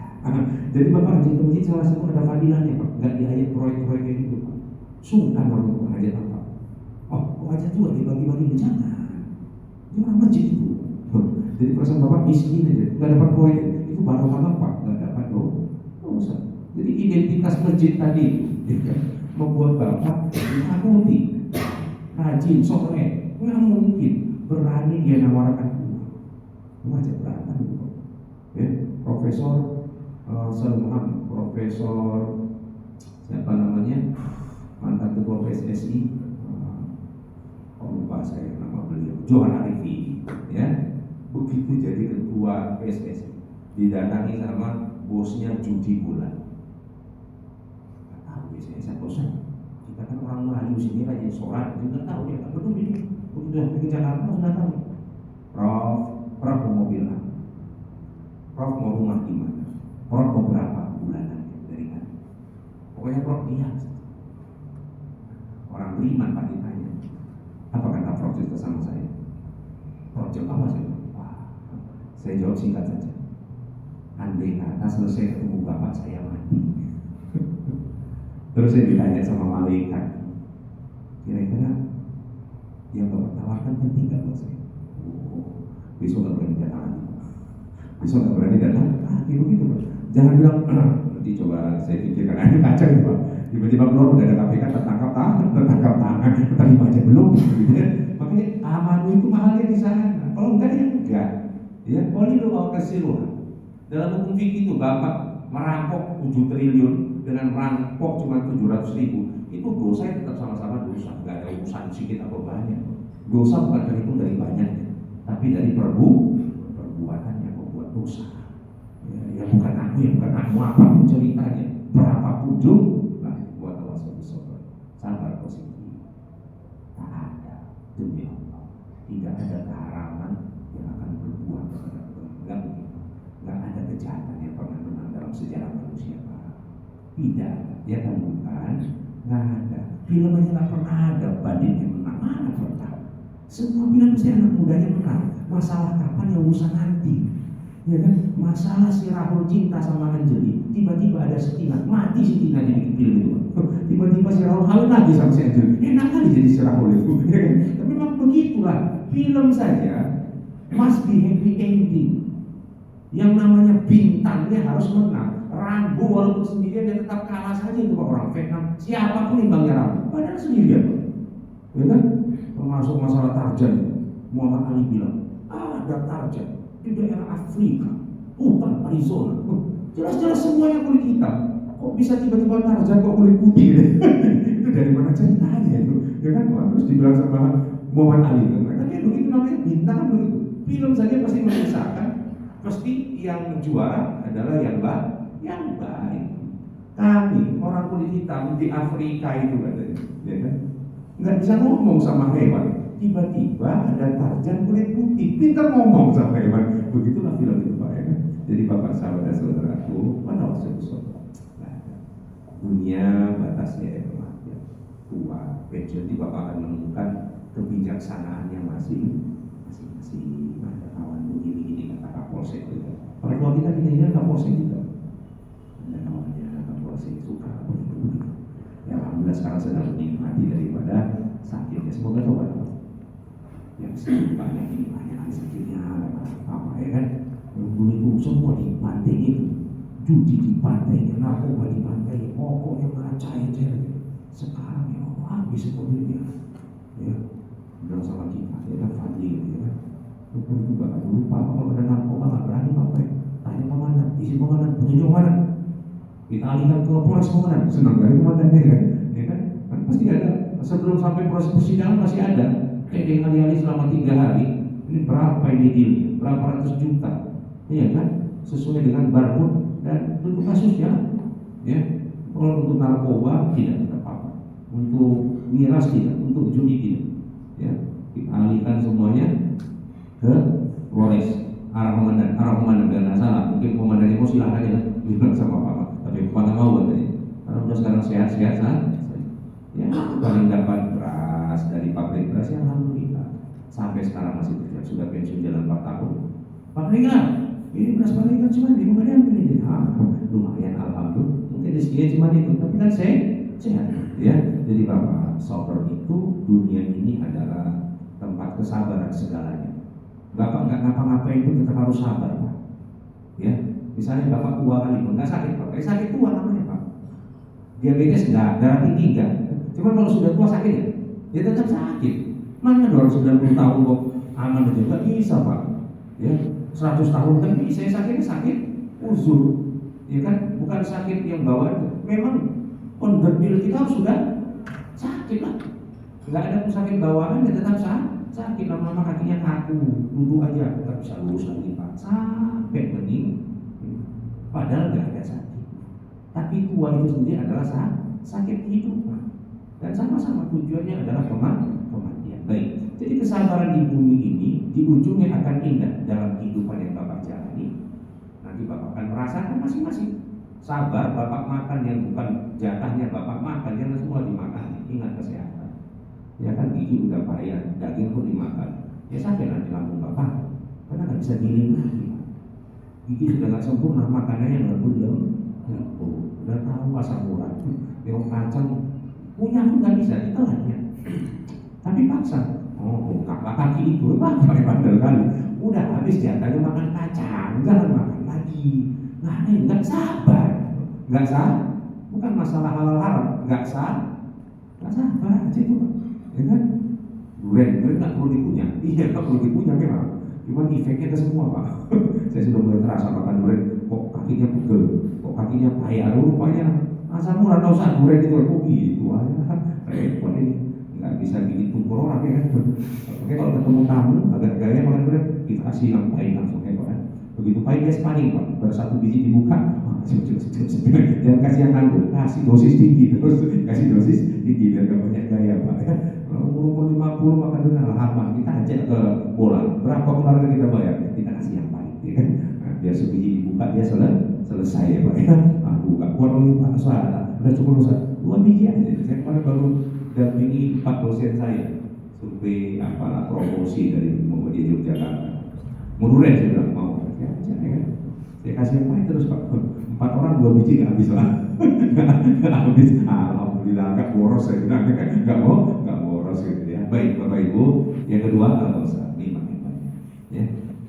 Jadi Bapak rajin ke masjid salah satu ada fadilahnya Pak. Enggak diajak proyek-proyek kayak gitu Pak. Sungkan orang untuk mengajak Bapak. Oh, kau aja juga dibagi-bagi, jangan. Ini orang masjid itu. Jadi perasaan Bapak miskin aja, nggak dapat proyek. Itu barokah Bapak, nggak dapat dosa. Jadi identitas masjid tadi membuat Bapak ditakuti. rajin, sore, nggak mungkin berani dia nawarkan uang. Lu aja berantem gitu. Ya, Profesor Salman, Profesor siapa namanya, mantan ketua PSSI, lupa saya nama beliau, Johan Arifi, ya, begitu jadi ketua PSSI didatangi sama bosnya judi bola. Nggak tahu biasanya saya bosan. Kita kan orang Melayu sini rajin sholat, juga tahu dia kan betul ini. Begitu ke Jakarta sudah tahu. Prof mau bilang, Prof mau rumah di mana? Prof mau berapa bulanan dari mana? Pokoknya Prof lihat. Orang beriman Pak ditanya, apa kata Prof itu sama saya? Prof jawab apa sih? Saya jawab singkat saja. Andai kata selesai ketemu bapak saya mati. Terus saya ditanya sama malaikat, kira-kira yang bapak tawarkan penting gak buat saya? Besok gak berani datang lagi. Besok gak berani datang. Begitu Pak. Jangan bilang, nanti coba saya pikirkan. Ini kacau itu Pak. Tiba-tiba keluar udah ada KPK, tertangkap tangan, terima aja belum. Gitu ya. Makanya amanah itu mahalnya di sana. Kalau enggak ya enggak. Ya, poli lu mau keseluruhan. Dalam hukum fikih itu bapak merampok 7 triliun dengan merampok cuma 700.000, itu dosa tetap sama-sama dosa. Enggak ada urusan sedikit atau banyak. Dosa bukan terhitung dari banyaknya, tapi dari perbuatannya membuat dosa. Ya bukan aku apapun ceritanya, berapapun jumlah buat Allah sabar positif. Tak ada demi Allah, tidak ada keharaman yang akan berbuat kepada Allah. Enggak begitu. Enggak ada kejahatan yang pernah menang dalam sejarah manusia. Tidak ada. Ya kan bukan? Enggak ada. Film aja nggak pernah ada banding yang menang. Mana pernah? Semua bilang mesti anak mudanya menang. Masalah kapan ya urusan nanti. Ya kan? Masalah si Rahul cinta sama Anjeli, tiba-tiba ada Setina, mati Setina di film itu. Tiba-tiba si Rahul kawin lagi sama si Anjeli. Enak kali jadi si Rahul itu. Ya kan? Tapi memang begitulah. Film saja must be happy ending. Yang namanya bintangnya harus menang. Rambo walaupun sendirian dia tetap kalah saja itu Pak, orang Vietnam. Siapapun imbangnya Rambo, padahal sendirian. Ya kan? Termasuk masalah Tarzan. Muhammad Ali bilang, ada Tarzan di daerah Afrika, hutan Arizona. Jelas-jelas semuanya kulit hitam. Kok bisa tiba-tiba Tarzan kok kulit putih? Itu dari mana ceritanya itu? Ya kan? Terus dibilang sama Muhammad Ali. Tapi begitu namanya bintang kan begitu. Film saja pasti mengisahkan. Pasti yang juara adalah yang baik. Kami orang kulit hitam di Afrika itu katanya, ya kan? Nggak bisa ngomong sama hewan. Tiba-tiba ada Tarzan kulit putih, pintar ngomong sama hewan. Begitulah film itu Pak, ya kan? Jadi Bapak sahabat dan saudaraku, mana waktu dunia batasnya ya tua. Jadi Bapak akan menemukan kebijaksanaannya masing-masing. Ada kawan begini kata Kapolsek itu. Orang tua kita gini Kapolsek juga. Ada kawannya Kapolsek suka begitu. Ya alhamdulillah sekarang sedang menikmati daripada sakitnya. Semoga coba yang sedikit banyak ini banyak sakitnya apa ya kan? Dulu itu semua di pantai itu, judi di pantai, narkoba di pantai, pokoknya mana cair. Sekarang ya habis semuanya. Ya, bilang sama kita, ya kan Fadli ya kan. Itu juga dulu Pak kalau ada narkoba nggak berani Pak. Tanya komandan, isi komandan, petunjuk komandan. Kita alihkan ke Polres komandan, senang dari komandannya kan. Ya kan? Pasti ada. Sebelum sampai proses persidangan masih ada. Kayak alih-alih selama 3 hari. Ini berapa ini dealnya? Berapa ratus juta? Iya kan? Sesuai dengan barcode dan untuk kasusnya. Ya. Kalau untuk narkoba tidak apa-apa. Untuk miras tidak, untuk judi tidak. Ya. Kita alihkan semuanya ke Polres. Arah komandan dan salah. Mungkin komandannya mau silahkan aja bilang sama Pak. Tapi Bapak mau katanya. Karena udah sekarang sehat-sehat ya paling dapat beras dari pabrik beras ya alhamdulillah sampai sekarang masih berjalan, sudah pensiun jalan 4 tahun. Pak Ringan, ini beras Pak Ringan cuma di mana yang pilih? Lumayan alhamdulillah. Mungkin rezekinya cuma itu, tapi kan sehat ya. Jadi Bapak, sabar itu dunia ini adalah tempat kesabaran segalanya. Bapak nggak ngapa-ngapain itu tetap harus sabar Pak. Ya, misalnya Bapak tua kali pun nggak sakit Pak, sakit tua namanya Pak. Diabetes enggak, darah tinggi enggak. Cuma kalau sudah tua sakit ya, ya tetap sakit. Mana 290 tahun kok aman aja, nggak bisa Pak. Ya, 100 tahun kan bisa sakitnya sakit uzur, ya kan, bukan sakit yang bawaan. Memang onderdil kita sudah sakit lah, nggak ada sakit bawaan, ya tetap sakit. Lama-lama kakinya kaku, duduk aja tetap bisa lurus lagi Pak, sampai bening. Padahal nggak ada sakit, tapi tua itu sendiri adalah sakit hidup Pak. Dan sama-sama tujuannya adalah kematian. Baik, jadi kesabaran di bumi ini di ujungnya akan indah dalam kehidupan yang Bapak jalani. Nanti Bapak akan merasakan masing-masing. Sabar, Bapak makan yang bukan jatahnya Bapak makan, jangan semua dimakan. Ingat kesehatan. Ya kan, gigi udah payah, daging pun dimakan. Ya sakit nanti lambung Bapak, karena nggak bisa giling lagi. Gigi sudah nggak sempurna, makanannya nggak belum. Udah tahu asam urat, yang kacang punya pun nggak bisa ditelannya. Tapi paksa, buka kaki itu pakai bandel kali. Udah habis jatahnya makan kacang, jangan makan lagi. Nah ini nggak sabar, bukan masalah halal haram, nggak sabar aja itu, ya kan? Durian nggak perlu dikunyah, iya nggak perlu dikunyah memang. Cuman efeknya ke semua Pak. Saya sudah mulai terasa makan durian, kok kakinya pegel, kok kakinya payah, rupanya asam urat nggak usah durian itu, kok gitu aja. Repot ini. Nggak bisa bikin tumpur orang ya kan. Oke, kalau ketemu tamu agak gaya makan durian, kita kasih yang pahit langsung ya Pak. Begitu pahit dia panik Pak, baru satu biji dibuka, jangan kasih yang nanggung, kasih dosis tinggi terus, kasih dosis tinggi biar gak banyak gaya Pak. Umur 50 makan durian hafal, kita ajak ke bola, berapa keluarga kita bayar, kita kasih yang pahit ya kan. Nah, biar sebiji dibuka dia selesai ya Pak ya. Buka kuat lagi Pak, udah cukup Ustaz, 2 biji aja. Saya kemarin baru dampingi 4 dosen saya survei promosi dari Muhammadiyah Yogyakarta. Mudah saya bilang mau ya kan. Saya kasih yang lain terus Pak. 4 orang 2 biji nggak habis lah. Nggak habis. Alhamdulillah nggak boros saya bilang nggak boros gitu ya. Baik Bapak Ibu. Yang kedua kalau usah ya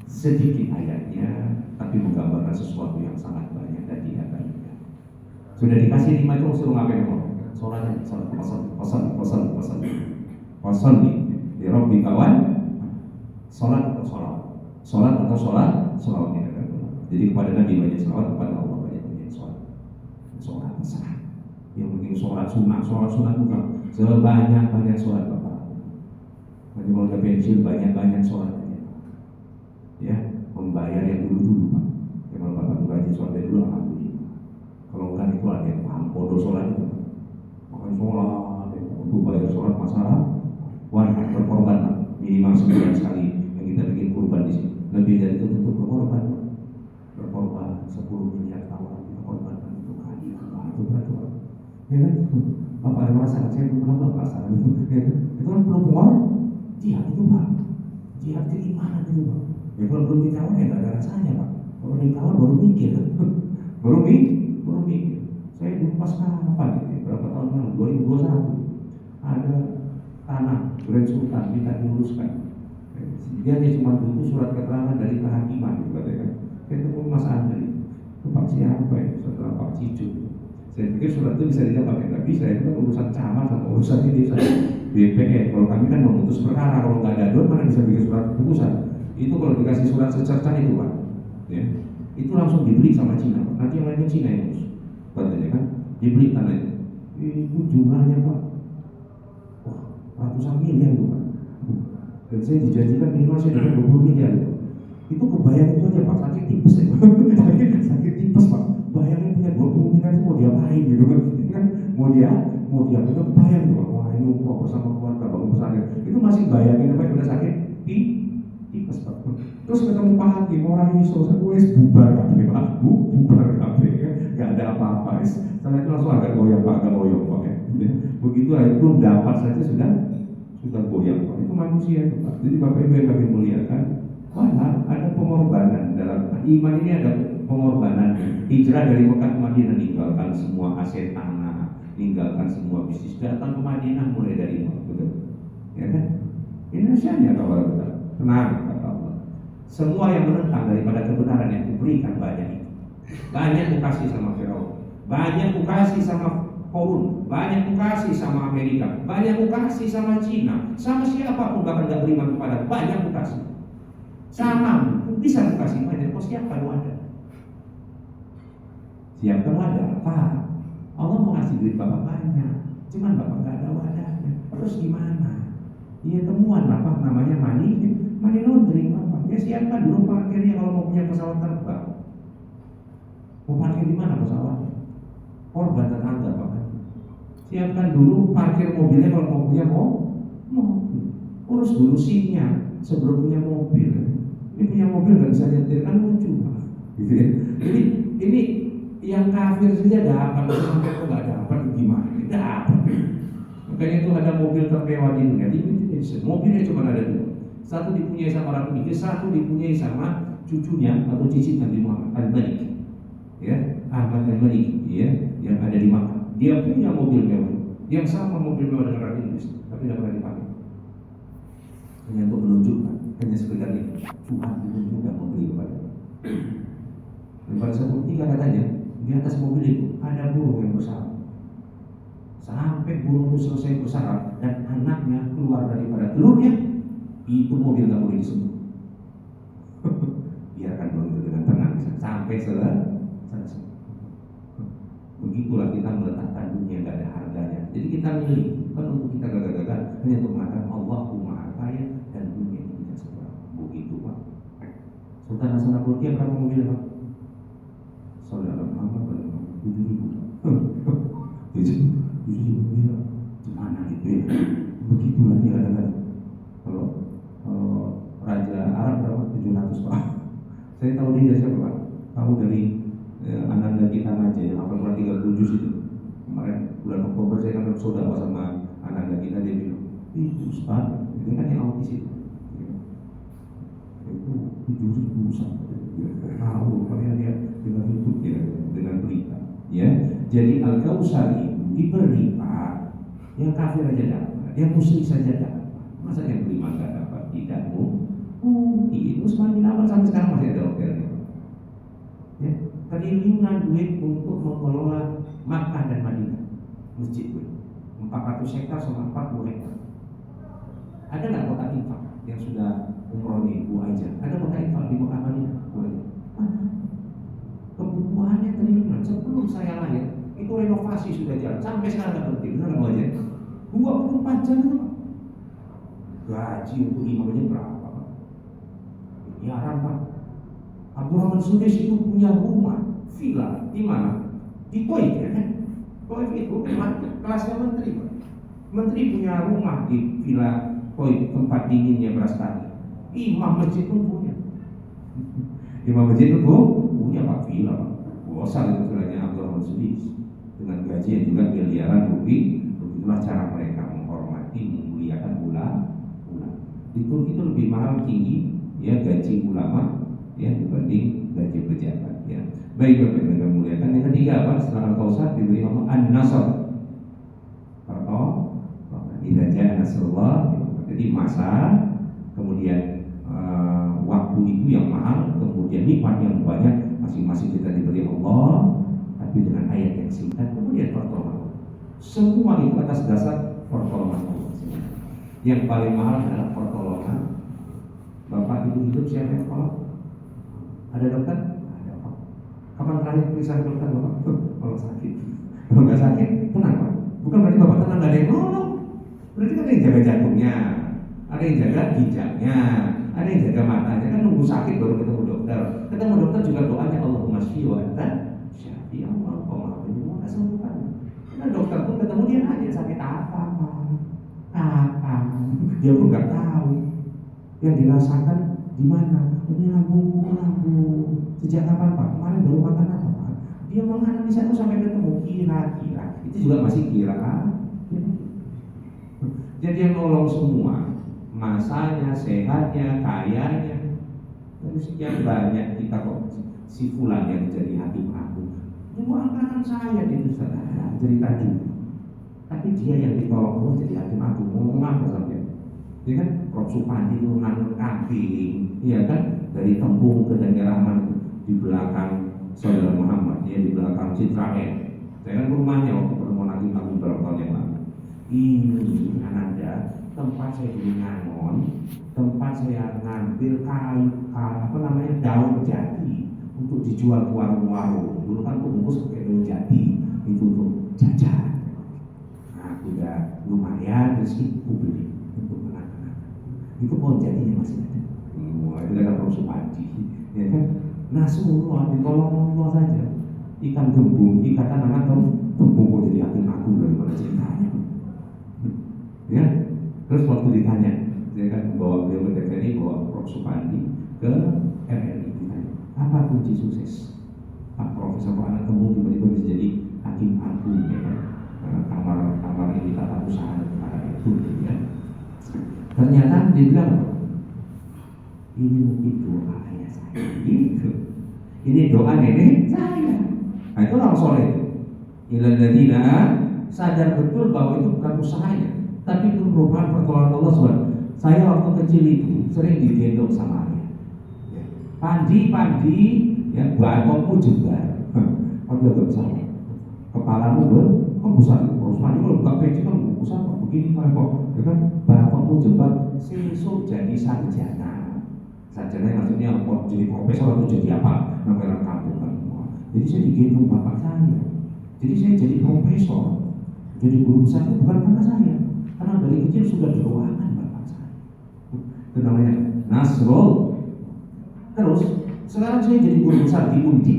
sedikit ayatnya tapi menggambarkan sesuatu yang sangat banyak dan tidak banyak. Sudah dikasih 5 itu suruh ngapain Pak? Sholat nih di Rabbi kawan sholat atau sholat ini kan. Jadi kepada Nabi banyak sholat, kepada Allah banyak sholat besar. Yang penting sholat sunat bukan sebanyak sholat Bapak. Nanti kalau udah pensiun banyak sholat aja. Ya, membayar yang dulu Pak. Ya, kalau Bapak rajin sholat dari dulu alhamdulillah. Kalau bukan itu ada yang paham bodoh sholat itu. Sholat untuk bayar sholat masalah wajib berkorban minimal sebulan sekali yang kita bikin kurban di sini. Lebih dari itu untuk berkorban 10 miliar tahun kita korbankan untuk keadilan. Itu berat Pak. Ya kan? Bapak ada merasakan, saya belum pernah merasakan itu. Ya kan? Itu kan belum keluar jihad itu Pak. Jihad itu gimana itu Pak? Ya kalau belum dikawal ya nggak ada rasanya Pak. Kalau dikawal baru mikir kan? baru mikir. Saya dulu pas kapan gitu, berapa tahun lalu, 2021 ada tanah Grand Sultan minta diluruskan. Dia cuma butuh surat keterangan dari kehakiman gitu katanya. Itu pun Mas Andri, itu Pak siapa ya, setelah Pak Cicu. Saya pikir surat itu bisa didapat, ya nggak bisa, itu kan urusan camat atau urusan ini bisa BPN. Kalau kami kan memutus perkara, kalau nggak ada aduan mana bisa bikin surat keputusan. Itu kalau dikasih surat secerca itu Pak, ya, itu langsung dibeli sama Cina. Nanti yang lainnya Cina yang urus. Katanya kan dibeli tanah itu jumlahnya Pak, wah ratusan miliar itu Pak. Dan saya dijanjikan minimal saya dapat 20 miliar itu kebayang itu aja Pak, sakit tipes ya sakit tipes Pak. Bayangin punya 20 miliar itu mau diapain gitu kan, mau dia bayang tuh wah ini umroh bersama keluarga bangun pesantren itu masih bayangin apa udah sakit tipes Pak. Terus ketemu Pak Hakim orang ini selesai bubar kabeh Pak, bubar kabeh nggak ada apa-apa. Setelah itu langsung agak goyang Pak ya. Begitu itu belum dapat saja sudah goyang Pak. Itu manusia itu Pak. Jadi Bapak Ibu yang kami muliakan, ada pengorbanan dalam iman ini, ada pengorbanan. Hijrah dari Mekah ke Madinah, ninggalkan semua aset tanah, ninggalkan semua bisnis, datang ke Madinah mulai dari nol, betul? Ya kan? Ini nasihatnya kawan kita. Tenang kata Allah. Semua yang menentang daripada kebenaran yang kuberikan banyak itu. Banyak kukasih sama Firaun, banyak kukasih sama korun, banyak ku kasih sama Amerika, banyak ku kasih sama Cina, sama siapapun bahkan gak beriman kepada, banyak ku kasih. Sama, bisa ku kasih banyak. Kau siapkan wadah. Siapkan wadah apa? Allah mau ngasih duit bapak banyak, cuman bapak gak ada wadahnya. Terus gimana? Iya temuan apa namanya money laundering apa? Ya siapkan dulu parkirnya kalau mau punya pesawat terbang. Mau parkir di mana pesawatnya? Korban tetangga Pak. Siapkan dulu parkir mobilnya kalau mau punya mobil. Urus dulu SIM-nya sebelum punya mobil. Ini punya mobil nggak bisa nyetir kan lucu Pak. Gitu ya. Jadi ini yang kafir saja dapat, sampai kok nggak dapat gimana? Dapat. Makanya itu ada mobil termewah di dunia. Mobilnya cuma ada dua. Satu dipunyai sama Ratu Inggris, satu dipunyai sama cucunya atau cicit Nabi Muhammad Al-Malik. Ya, Ahmad Al-Malik, ya, yang ada di Makkah. Dia punya mobil mewah, yang sama mobil mewah dengan Ratu Inggris, tapi tidak pernah dipakai. Hanya untuk menunjukkan, hanya sekedar itu. Tuhan itu juga memberi kepada. Dan pada suatu ketika katanya, di atas mobil itu ada burung yang bersarang. Sampai burung itu selesai bersarang dan anaknya keluar daripada telurnya, itu mobil nggak boleh disentuh. Biarkan burung itu dengan tenang sampai selesai. Begitulah kita meletakkan dunia nggak ada harganya. Jadi kita milih bukan untuk kita gagal-gagal, hanya untuk mengatakan Allahu Maha Kaya dan dunia itu tidak seberapa. Begitu Pak. Sultan Hasan Al-Bolkiah berapa mobil Pak? Saudara Muhammad berapa? 7.000. 7.000 mobil. Gimana gitu ya? Begitulah dia kadang-kadang. Kalau Raja Arab berapa? 700 Pak. Saya tahu dia siapa Pak? Tahu dari Ananda kita aja yang hafal Quran 30 juz itu. Kemarin bulan Oktober saya kan saudara sama Ananda kita, dia bilang, itu Ustaz, itu kan yang autis itu. Itu 7.000 Ustaz. Tahu, karena dia dengan YouTube ya, dengan berita. Ya, jadi Al-Kautsar itu diberi Pak, yang kafir aja dapat, yang musyrik saja dapat. Masa yang beriman nggak dapat? Tidak mungkin. Itu Utsman bin Affan sampai sekarang masih ada hotelnya. Ya, triliunan duit untuk mengelola Makkah dan Madinah, masjid 400 hektar sama 40 hektar. Ada nggak kota infak yang sudah umroh di Bu aja? Ada kota infak di Makkah Madinah? Mana? Kebutuhannya triliunan. Sebelum saya lahir itu renovasi sudah jalan sampai sekarang nggak berhenti. Benar Bu aja? 24 jam itu. Gaji untuk imamnya berapa? Miliaran Pak. Abdurrahman Sudais itu punya rumah, villa di mana? Di Toib ya kan? Toib itu kelasnya menteri Pak. Menteri punya rumah di villa Toib, tempat dinginnya Brastani. Imam masjid pun punya. Imam masjid pun punya Pak, villa Pak. Bosan itu villanya Abdurrahman Sudais dengan gaji yang juga miliaran rupiah. Begitulah cara mereka menghormati, memuliakan ulama. Di Turki itu lebih mahal, tinggi ya gaji ulama ya dibanding gaji pejabat ya. Baik Bapak Ibu yang muliakan. Yang ketiga apa? Setelah Al-Kautsar diberi nama An-Nasr. Atau idza jaa nasrullah. Jadi masa kemudian waktu itu yang mahal, kemudian nikmat yang banyak, masing-masing kita diberi Allah, tapi dengan ayat yang singkat, kemudian pertolongan. Semua itu atas dasar pertolongan Allah. Yang paling mahal adalah pertolongan. Bapak ibu hidup siapa yang tolong? Ada dokter? Ada Pak. Kapan terakhir periksa dokter Bapak? Kalau sakit. Kalau nggak sakit, tenang Pak. Bukan berarti Bapak tenang nggak ada yang nolong. Berarti kan ada yang jaga jantungnya, ada yang jaga ginjalnya, ada yang jaga matanya. Kan nunggu sakit baru ketemu dokter. Ketemu dokter juga doanya Allahumma shfi wa anta syafi. Allah maha penyembuh, kesembuhan. Karena dokter pun ketemu dia nanya sakit apa Pak? Apa? Dia pun nggak tahu. Yang dirasakan di mana? Ini lambung. Sejak kapan Pak? Kemarin baru makan apa Pak? Dia menganalisa itu sampai ketemu kira-kira. Itu juga masih kira. Jadi yang nolong semua, masanya, sehatnya, kayanya. Dari sekian banyak kita kok si fulan yang jadi hakim aku. Dulu angkatan saya itu saudara cerita juga. Tapi dia yang ditolong jadi hakim aku. Ngomong apa sampai? Dia kan Prof Supandi itu nanur kambing, iya kan, dari Tembung ke daerah mana itu di belakang Saudara Muhammad, ya di belakang Citraen. Saya kan ke rumahnya waktu pertemuan lagi Ini Ananda, tempat saya dulu ngangon, tempat saya ngambil daun jati untuk dijual ke warung-warung. Dulu kan bungkus pakai daun jati itu untuk jajan. Nah, udah lumayan, terus aku beli untuk anak-anak. Itu pohon jatinya masih ada. Itu ada Prof. Supandi, ya kan? Nah, semua ditolong Allah saja. Ikan gembung, ikatan anak gembung kok jadi agung-agung daripada ceritanya. Ya, terus waktu ditanya, saya kan bawa beliau ke TVRI, bawa Prof. Supandi ke RRI, ditanya, apa kunci sukses? Pak Profesor anak gembung tiba-tiba bisa jadi hakim agung, ya kan? Kamar ini tata usaha negara itu, ya. Ternyata dia bilang, ini mungkin doa ayah saya, gitu. Ini doa nenek saya. Nah, itu orang soleh. Iladina sadar betul bahwa itu bukan usahanya, tapi itu merupakan pertolongan Allah SWT. Saya waktu kecil itu sering digendong sama ayah. Ya. Pandi, ya bakokmu jebar. Aku agak besar. Kepalamu kan besar. Terus mandi kalau buka peci kan besar kok begini kan kok. Ya kan bakokmu jebar. Sesuk jadi sarjana. Sarjana maksudnya jadi profesor atau jadi apa? Namanya kampung kan. Jadi saya digendong bapak saya. Jadi saya jadi profesor, jadi guru besar itu bukan karena saya, karena dari kecil sudah didoakan bapak saya. Itu namanya Nasrul. Terus sekarang saya jadi guru besar di Undi.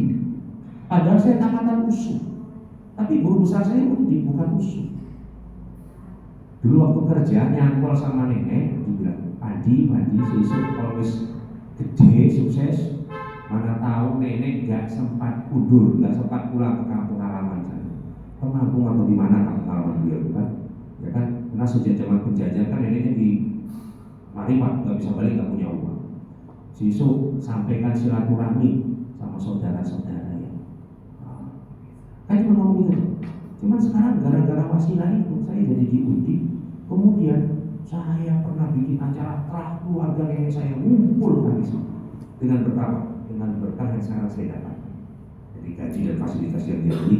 Padahal saya tamatan USU, tapi guru besar saya Undi bukan USU. Dulu waktu kerja nyangkol sama nenek, dibilang Pandi, sesuk kalau wis gede sukses. Mana tahu nenek gak sempat mundur, gak sempat pulang ke kampung halaman sana. Kampung atau di mana kampung halaman beliau kan? Ya kan? Karena sejak zaman penjajah kan neneknya di Maripat, gak bisa balik, gak punya uang. Sesuk sampaikan silaturahmi sama saudara-saudara ya. Kan cuma ngomong gitu. Cuman sekarang gara-gara wasilah itu saya jadi diundi. Kemudian saya pernah bikin acara terah keluarga nenek saya ngumpul kali itu dengan berkah yang sekarang saya dapat. Jadi gaji dan fasilitas yang dia beli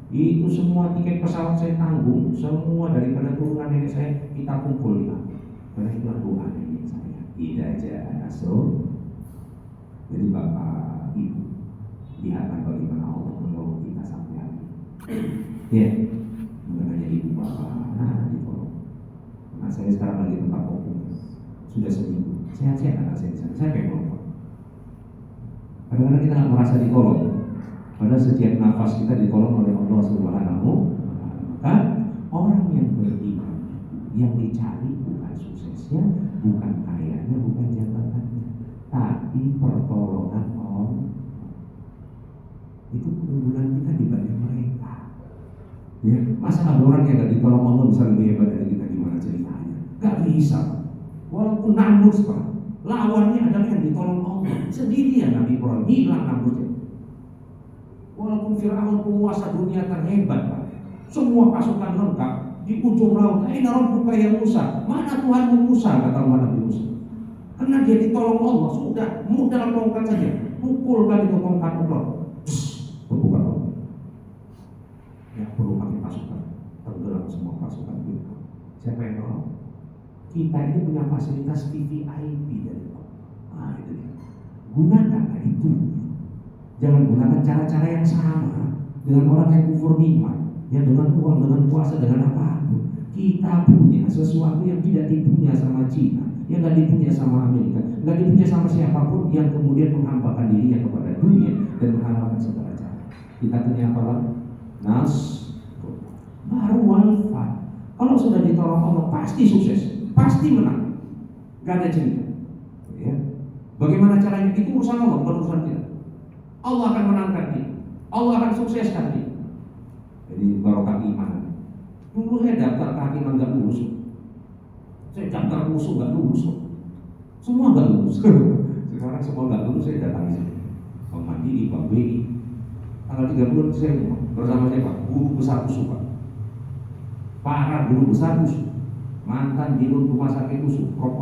itu semua tiket pesawat saya tanggung, semua daripada turunan nenek saya kita kumpul di sana. Karena itu doa nenek saya. Tidak aja Nasrul. Jadi bapak ibu lihatlah bagaimana Allah menolong kita sampai hari ini. Ya, bukan hanya ibu bapak, ditolong. Nah saya sekarang lagi tempat hukum, sudah seminggu. Sehat-sehat anak saya di sana. Saya pengen ngomong. Kadang-kadang kita nggak merasa ditolong, padahal setiap nafas kita ditolong oleh Allah Subhanahu. Maka orang yang beriman, yang dicari bukan suksesnya, bukan kayanya, bukan jabatannya, tapi pertolongan Allah. Itu keunggulan kita dibanding mereka. Ya, masa ada orang yang nggak ditolong Allah bisa lebih hebat dari kita, gimana ceritanya? Gak bisa. Walaupun nambus Pak, lawannya adalah yang ditolong Allah. Sendirian Nabi Ibrahim hilang nambusnya. Walaupun Fir'aun penguasa dunia terhebat Pak, semua pasukan lengkap di ujung laut. Aina rabbuka ya Musa? Mana Tuhanmu Musa? Kata Nabi Musa. Karena dia ditolong Allah, sudah modal tongkat saja, pukulkan itu tongkat Allah. Terbuka Allah. Ya perlu pakai pasukan, tenggelam semua pasukan kita. Siapa yang nolong? Kita ini punya fasilitas VVIP dari Allah. Nah itu dia. Gunakanlah itu. Jangan gunakan cara-cara yang sama dengan orang yang kufur nikmat, ya dengan uang, dengan puasa, dengan apapun. Kita punya sesuatu yang tidak dipunya sama Cina, yang tidak dipunya sama Amerika, tidak dipunya sama siapapun yang kemudian menghambakan dirinya kepada dunia dan menghalalkan segala cara. Kita punya apa lagi? Nas, baru walfat. Kalau sudah ditolong Allah pasti sukses, pasti menang. Gak ada cerita. Ya. Bagaimana caranya? Itu urusan Allah, bukan urusan kita. Allah akan menangkan dia, Allah akan sukseskan dia. Jadi barokah iman. Dulu saya daftar kehakiman gak lulus. Saya daftar musuh gak lulus. Semua gak lulus. Sekarang semua gak lulus saya datangi sini. Bang Mandiri, Bang BI. Tanggal 30 saya bersama siapa? Guru besar USU Pak. Para guru besar USU. Mantan dirut rumah sakit USU, Prof.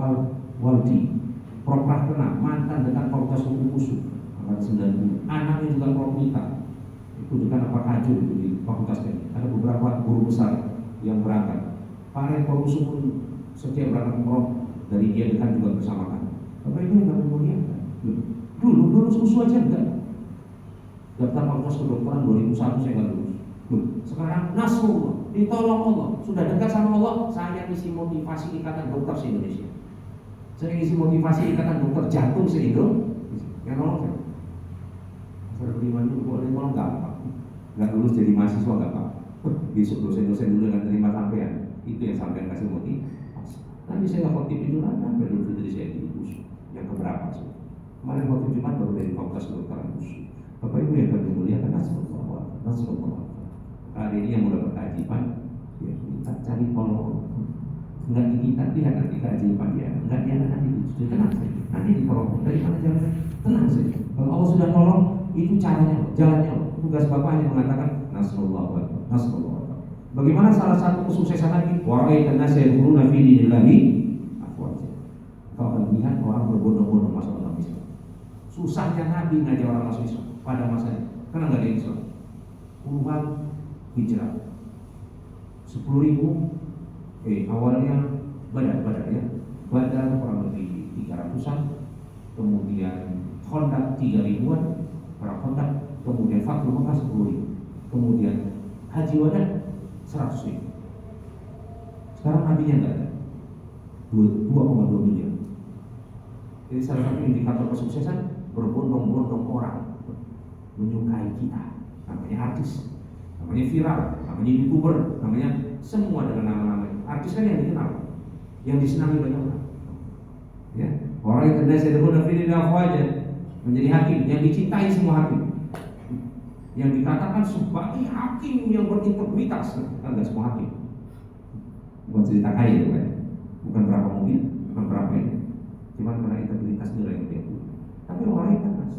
Waldi, Prof. Rahkena, mantan dekan Fakultas Hukum USU. 90. Anaknya juga Prof. Mita. Itu dekan apa kaju itu di Fakultas Teknik. Ada beberapa guru besar yang berangkat. Pak Rektor Usu pun setiap berangkat umroh dari dia dekat juga bersama kami. Bapak Ibu yang kami muliakan, dulu Usu aja enggak. Daftar fakultas kedokteran 2001 saya nggak lulus. Sekarang Nasrullah, ditolong Allah, sudah dekat sama Allah. Saya isi motivasi Ikatan Dokter se-Indonesia. Saya isi motivasi Ikatan Dokter Jantung se-Indonesia. Yang nolong saya. Saya beriman dulu, boleh nolong nggak lulus jadi mahasiswa nggak apa. Besok dosen-dosen dulu yang terima sampean. Itu yang sampean kasih motivasi. Nanti saya nggak khotib itu lah, kan baru dari saya di Usu. Yang keberapa sih? Kemarin khotib Jumat baru dari fakultas kedokteran Usu. Bapak Ibu yang kami muliakan, Nasrullah. Hari ini yang udah berkeajaiban, ya kita cari polong. Enggak di kita lihat nanti keajaiban dia, enggak dia nanti itu tenang saja. Nanti di polong dari mana jalan? Tenang saja. Kalau Allah sudah tolong, itu caranya, jalannya. Tugas Bapak hanya mengatakan Nasrullah. Bagaimana salah satu kesuksesan lagi? Wa'aitan nasa yadkhuluna fi dinillahi afwaja. Kau akan lihat orang berbondong-bondong masuk dalam Islam. Susahnya Nabi ngajak orang masuk Islam pada masanya. Karena nggak ada Islam. Puluhan hijrah 10.000 awalnya Badar ya. Badar kurang lebih 300-an, kemudian Khandaq 3.000-an, perang Khandaq, kemudian Fathul Makkah 10.000, kemudian Haji Wada 100.000. Sekarang nabinya nggak ada, 2,2 miliar. Jadi salah satu indikator kesuksesan berbondong-bondong orang menyukai kita, namanya artis, namanya viral, namanya YouTuber, namanya semua dengan nama-nama. Artis kan yang dikenal, yang disenangi banyak orang. Ya, orang yang terbiasa dengan film aja menjadi hakim, yang dicintai semua hakim, yang dikatakan sebagai hakim yang berintegritas, kan nggak semua hakim. Bukan cerita kaya, ya, bukan berapa mobil, bukan berapa ini, cuma karena integritas nilai yang dia punya. Tapi orang itu kan,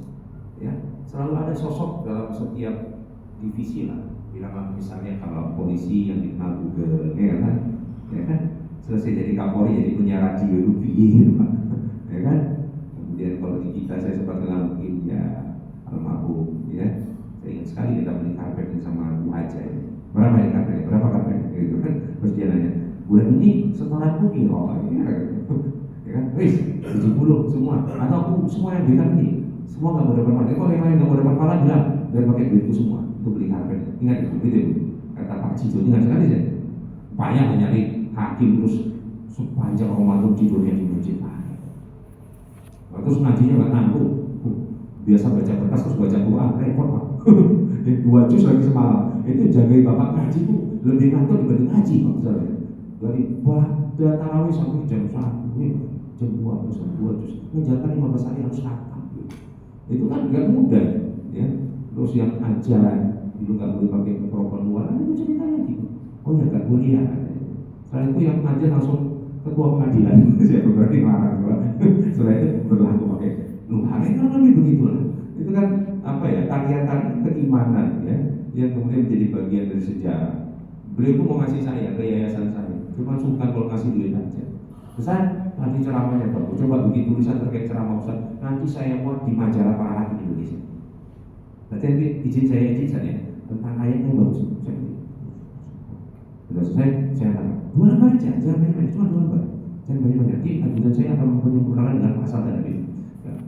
ya, selalu ada sosok dalam setiap divisi lah. Bilang misalnya kalau polisi yang dikenal Google, ya kan, selesai jadi Kapolri jadi penyiar radio ya kan. Kemudian kalau di kita saya sempat kenal mungkin ya almarhum, ya. Saya ingat sekali kita beli karpet ini sama Bu Haja ya. Berapa ya karpetnya? Berapa karpetnya? Gitu kan. Terus dia nanya, bulan ini setoranku piro? Ya kan, 70 semua. Atau aku semua yang berikan ini, semua nggak mau dapat pahala. Kalau yang lain nggak mau dapat pahala bilang, biar pakai duitku semua untuk beli karpet. Ingat itu, gitu. Kata Pak Cijo, ingat sekali saya. Banyak nyari hakim terus sepanjang Ramadan tidurnya di masjid. Terus ngajinya nggak nanggung. Biasa baca kertas terus baca Quran, repot Pak. 2 juz lagi semalam. Itu jagain bapak ngaji tuh lebih ngantuk dibanding ngaji Pak. Dari tarawih sampai jam 1, jam 2 juz. Menjalankan 15 hari harus khatam. Itu kan nggak mudah, ya. Terus yang ajaran itu nggak boleh pakai mikrofon luar, itu ceritanya gitu. Oh ya nggak boleh ya. Setelah itu yang ajar langsung ketua pengadilan, siapa berarti marah. Setelah itu berlaku pakai luar, kan lebih begitulah. Itu kan apa ya, tarian-tarian keimanan ya, yang kemudian menjadi bagian dari sejarah. Beliau itu mau ngasih saya ke yayasan saya, cuma suka kalau ngasih duit aja. Ustaz, nanti ceramahnya bagus. Coba bikin tulisan terkait ceramah Ustaz. Nanti saya buat di majalah para hakim Indonesia. Nanti izin saya tentang ayatnya yang bagus. Sudah selesai, saya tanya 2 lembar aja, jangan banyak-banyak, cuma 2 lembar. Jangan banyak-banyak. Dan saya akan menyempurnakan dengan pasal dan hadis.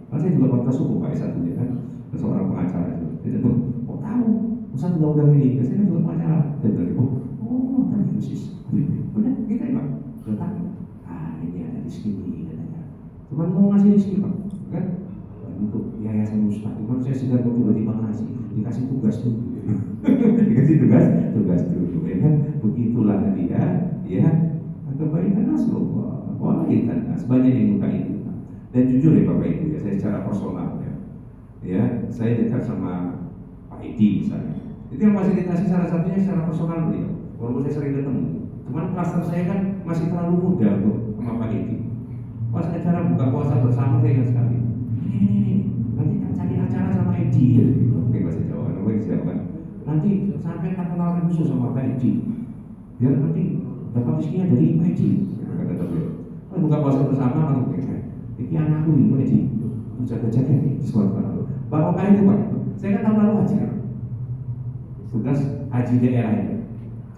Kan saya juga fakultas hukum Pak S1 ya kan, seorang pengacara itu. Jadi tuh, kok tahu Ustaz undang-undang ini? Saya kan juga pengacara. Dan dari tadi khusus. Udah, kita ya Pak. Sudah tahu. Ini ada di sini katanya. Cuman mau ngasih di sini Pak, kan? Untuk yayasan Ustaz. Cuman saya sedang tiba-tiba ngasih, dikasih tugas dulu. Dikasih tugas dulu. Ya kan? Begitulah dia, ya. Kebaikan Nasrullah. Wa'aitan nas. Banyak yang bukan itu. Dan jujur ya Bapak Ibu, ya, saya secara personal ya, saya dekat sama Pak Edi misalnya. Itu yang fasilitasi salah satunya secara personal beliau. Walaupun saya sering ketemu, cuman klaster saya kan masih terlalu muda untuk sama Pak Edi. Pas acara buka puasa bersama saya ingat sekali. Ini, nanti kita cari acara sama Edi ya, gitu. Oke bahasa Jawa, namanya siapa? Nanti sampai kenalan khusus sama Pak Edi. Biar nanti dapat rezekinya dari Pak Edi. Kata beliau. Pas buka puasa bersama langsung kayak ini anakku ini Pak Edi. Jaga-jaga nih di sekolah. Bapak kali itu Pak, saya kan tahun lalu haji kan. Tugas haji daerah itu.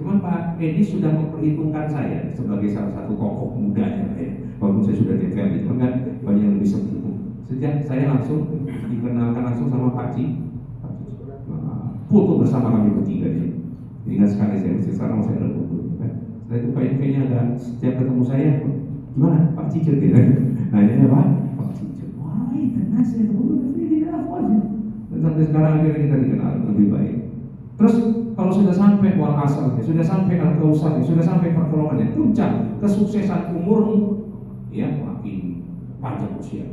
Cuman Pak Edi sudah memperhitungkan saya sebagai salah satu tokoh mudanya, walaupun saya sudah DPR, itu kan banyak yang lebih seperti itu. Sejak saya langsung dikenalkan langsung sama Pak Ci, foto bersama kami bertiga dia. Ingat sekali saya, sekarang masih ada foto. Setelah itu Pak Edi kayaknya ada, setiap ketemu saya, gimana Pak Cicut ya? Nah ini apa? Pak Cicut. Wah itu nasi itu tidak apa aja. Dan sampai sekarang akhirnya kita dikenal lebih baik. Terus kalau sudah sampai wal asal, sudah sampai al-kausar, sudah sampai pertolongannya, puncak kesuksesan umurmu, ya makin panjang usia.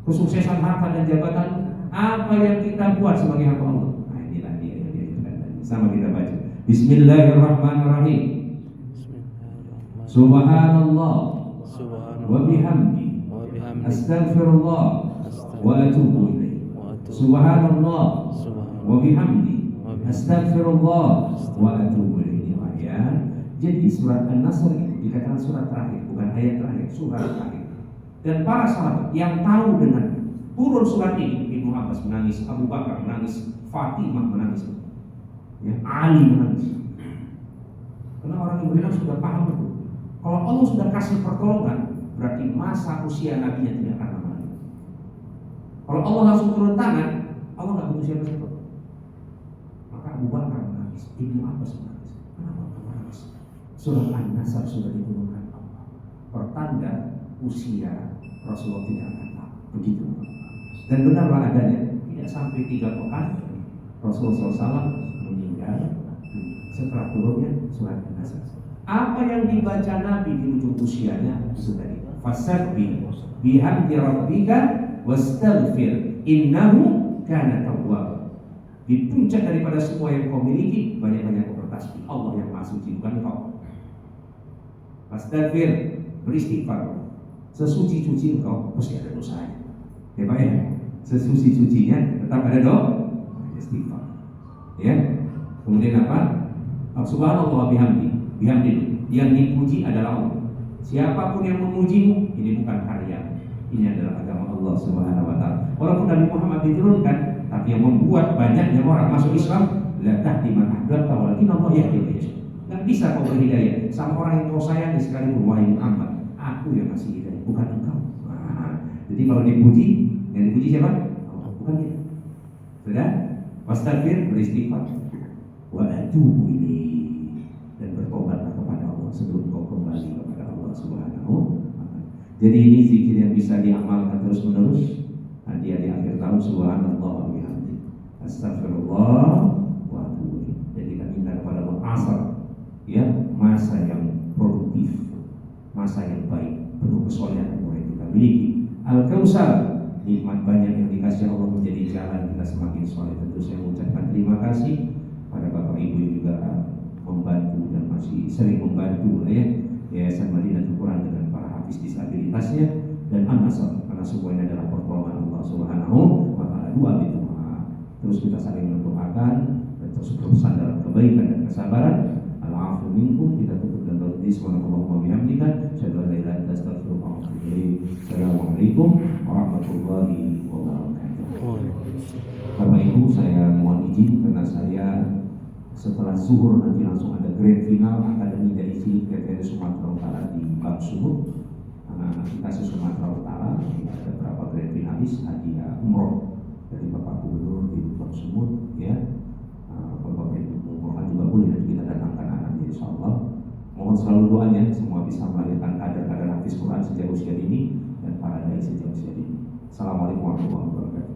Kesuksesan harta dan jabatan, apa yang kita buat sebagai hamba Allah. Nah inilah dia yang diajarkan tadi. Sama kita baca. Bismillahirrahmanirrahim. Subhanallah wa bihamdi astaghfirullah wa atubu ilaih. Subhanallah wa bihamdi astaghfirullah wa atubu ilaih. Ya. Jadi surat An-Nasr itu dikatakan surat terakhir, bukan ayat terakhir, surat terakhir. Dan para sahabat yang tahu dengan turun surat ini, Ibnu Abbas menangis, Abu Bakar menangis, Fatimah menangis, ya, Ali menangis. Karena orang yang beriman sudah paham betul. Kalau Allah sudah kasih pertolongan, berarti masa usia nabinya tidak akan lama lagi. Kalau Allah langsung turun tangan, Allah nggak butuh siapa-siapa. Maka Abu Bakar menangis, Ibnu Abbas menangis. Kenapa menangis? Surah An-Nasr sudah diturunkan Allah. Pertanda usia Rasulullah tidak akan lama. Begitu. Dan benarlah adanya, tidak sampai 3 pekan Rasulullah SAW meninggal setelah turunnya surat An-Nasr. Apa yang dibaca Nabi di ujung usianya sudah itu. Fasabbih bihamdi rabbika wastaghfir innahu kana tawwab. Di puncak daripada semua yang kau miliki, banyak-banyak kau bertasbih. Allah yang Maha Suci, bukan kau. Fastaghfir, beristighfar. Sesuci-suci engkau pasti ada dosanya. Ya Pak ya? Sesuci-sucinya tetap ada istighfar. Ya. Kemudian apa? Subhanallah bihamdi. Bihamdi. Yang dipuji adalah Allah. Siapapun yang memujimu, ini bukan karya. Ini adalah agama Allah Subhanahu wa taala. Walaupun Nabi Muhammad diturunkan, tapi yang membuat banyaknya orang masuk Islam, la tahdi man ahbabta walakin Allah yahdi man yasha. Enggak bisa kau berhidayah sama orang yang kau sayangi sekalipun, wahai Muhammad. Aku yang kasih hidayah, bukan engkau. Nah, jadi kalau dipuji, yang dipuji siapa? Allah, bukan dia. Sudah? Wastaghfir, beristighfar. Wa atubu ilaihi, dan bertobatlah kepada Allah sebelum kau kembali kepada Allah Subhanahu wa taala. Jadi ini zikir yang bisa diamalkan terus-menerus. Dia di akhir tahun subhanallah wa bihamdi astagfirullah wa atubu ilaih. Dan kita minta kepada Allah asar, ya, masa yang produktif, masa yang baik, penuh kesolehan yang kita miliki. Al-Kausar, nikmat banyak yang dikasih Allah menjadi jalan kita semakin soleh. Tentu saya mengucapkan terima kasih pada Bapak Ibu yang juga membantu dan masih sering membantu ya Yayasan Madinatul Quran dengan para hafiz disabilitasnya dan An-Nasr, karena semuanya adalah pertolongan Allah Subhanahu wa taala. Dua itu terus kita saling mendoakan dan terus berusaha dalam kebaikan dan kesabaran. Al-afu minkum, kita tutup dengan doa subhanallah wa bihamdika asyhadu an la ilaha illa anta astaghfiruka wa atubu ilaik. Assalamualaikum warahmatullahi wabarakatuh. Bapak Ibu, saya mohon izin karena saya setelah zuhur nanti langsung ada grand final Akademi dari Cilik PTN Sumatera Utara di Bang Sumut. Anak-anak kita Sumatera Utara ada beberapa grand finalis hadiah umroh dari Bapak Gubernur di Bang Sumut ya. Kalau Bapak Ibu umrohkan juga boleh, nanti kita datangkan anaknya insyaallah. Mohon selalu doanya semua bisa melahirkan kader-kader hafiz Quran sejak usia dini dan para dai sejak usia dini. Assalamualaikum warahmatullahi wabarakatuh.